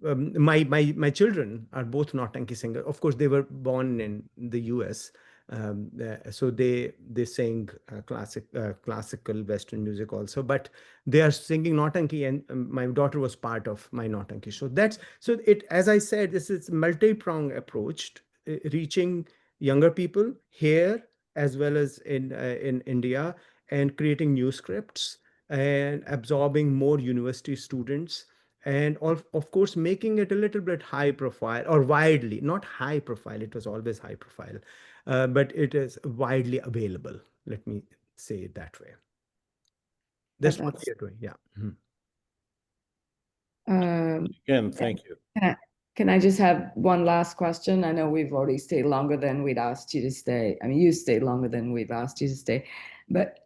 my children are both Nautanki singers. Of course, they were born in the US, so they sing classical Western music also. But they are singing Nautanki, and my daughter was part of my Nautanki show. That's so it. As I said, this is multi-pronged approach, reaching younger people here as well as in India, and creating new scripts and absorbing more university students, and of course making it a little bit high profile, or widely, not high profile, it was always high profile, but it is widely available, let me say it that way. That's what That's we are doing. Yeah. Mhm. Again, thank you. Can I just have one last question? I know we've already stayed longer than we'd asked you to stay. I mean, you stayed longer than we've asked you to stay, but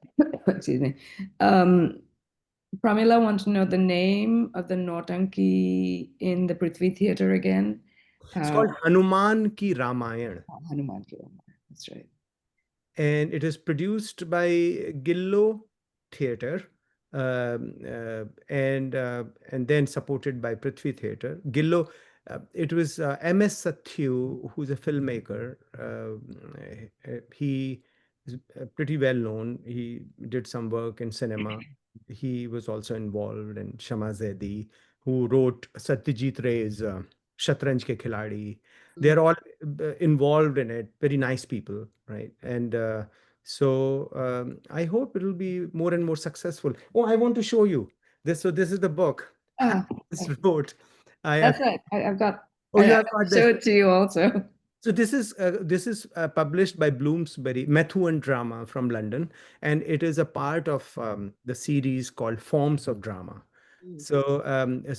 excuse me. Pramila wants to know the name of the Nautanki in the Prithvi Theatre again. It's called Hanuman Ki Ramayan, Hanuman Ki Ramayan. That's right. and it is produced by Gillo Theatre, and then supported by Prithvi Theatre. Gillo, it was M.S. Sathyu, who's a filmmaker. He is pretty well known. He did some work in cinema. He was also involved in Shama Zaidi, who wrote Satyajit Ray's Shatranj Ke Khiladi. They're all involved in it. Very nice people, right? And I hope it'll be more and more successful. Oh, I want to show you this. So this is the book. This wrote. That's right. I've got. Oh, you I have got show this. it to you also. So this is published by Bloomsbury, Methu and Drama from London, and it is a part of the series called Forms of Drama. So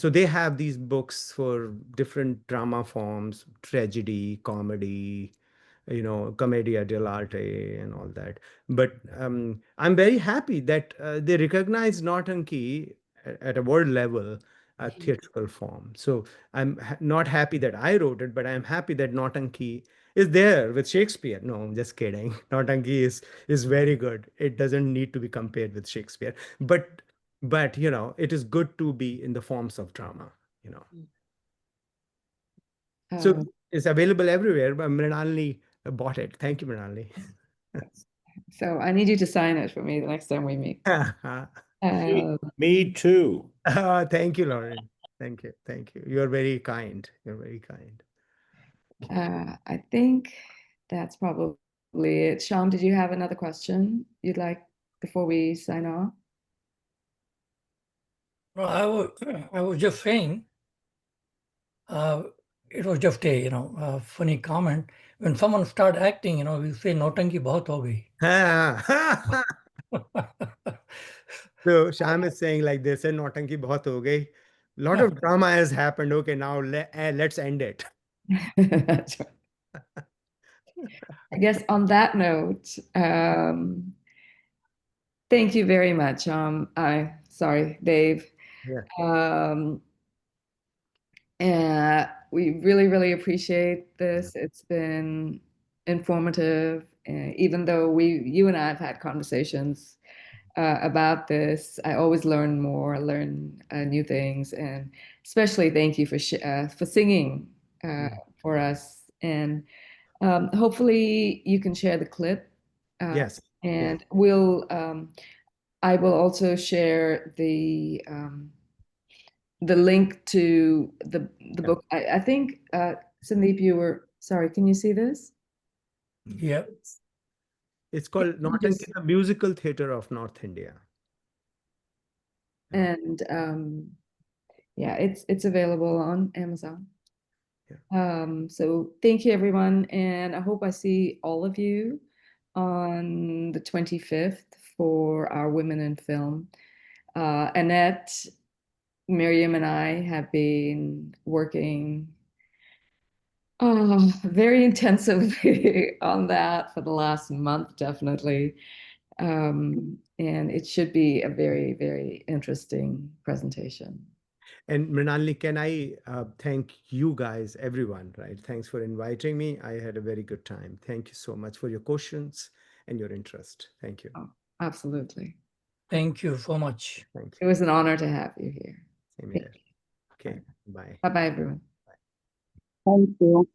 they have these books for different drama forms, tragedy, comedy, commedia dell'arte and all that. But I'm very happy that they recognize Nautanki at a world level, a theatrical form. So I'm not happy that I wrote it, but I'm happy that Nautanki is there with Shakespeare. No, I'm just kidding. Nautanki is very good. It doesn't need to be compared with Shakespeare, but it is good to be in the forms of drama. So it's available everywhere, but Mrinalini bought it. Thank you, Mrinalini. So I need you to sign it for me the next time we meet. Me too. Thank you, Lauren. Thank you. Thank you. You're very kind. You're very kind. I think that's probably it. Sham, did you have another question you'd like before we sign off? Well, I was just saying, it was just a funny comment. When someone start acting, we say Nautanki bahut ho gayi. So Sham is saying like they said, Nautanki bahut ho gayi. Lot of drama has happened. Okay, now let's end it. That's right. I guess on that note, thank you very much. Sorry, Dave. Yeah. We really, really appreciate this. It's been informative, even though you and I have had conversations about this. I always learn more, learn new things, and especially thank you for singing for us. And hopefully you can share the clip. Yes. And I will also share the link to the book. I think Sandeep, sorry, can you see this? Yeah. It's called Nautanki, the musical theater of North India. And yeah, it's available on Amazon. So thank you, everyone, and I hope I see all of you on the 25th for our Women in Film. Annette, Miriam, and I have been working very intensively on that for the last month, definitely. And it should be a very, very interesting presentation. And Mrinalini, can I thank you guys, everyone, right? Thanks for inviting me. I had a very good time. Thank you so much for your questions and your interest. Thank you. Oh, absolutely. Thank you so much. Thank It you. was an honor to have you here. Same here. Okay, bye. Bye-bye, everyone. Thank you.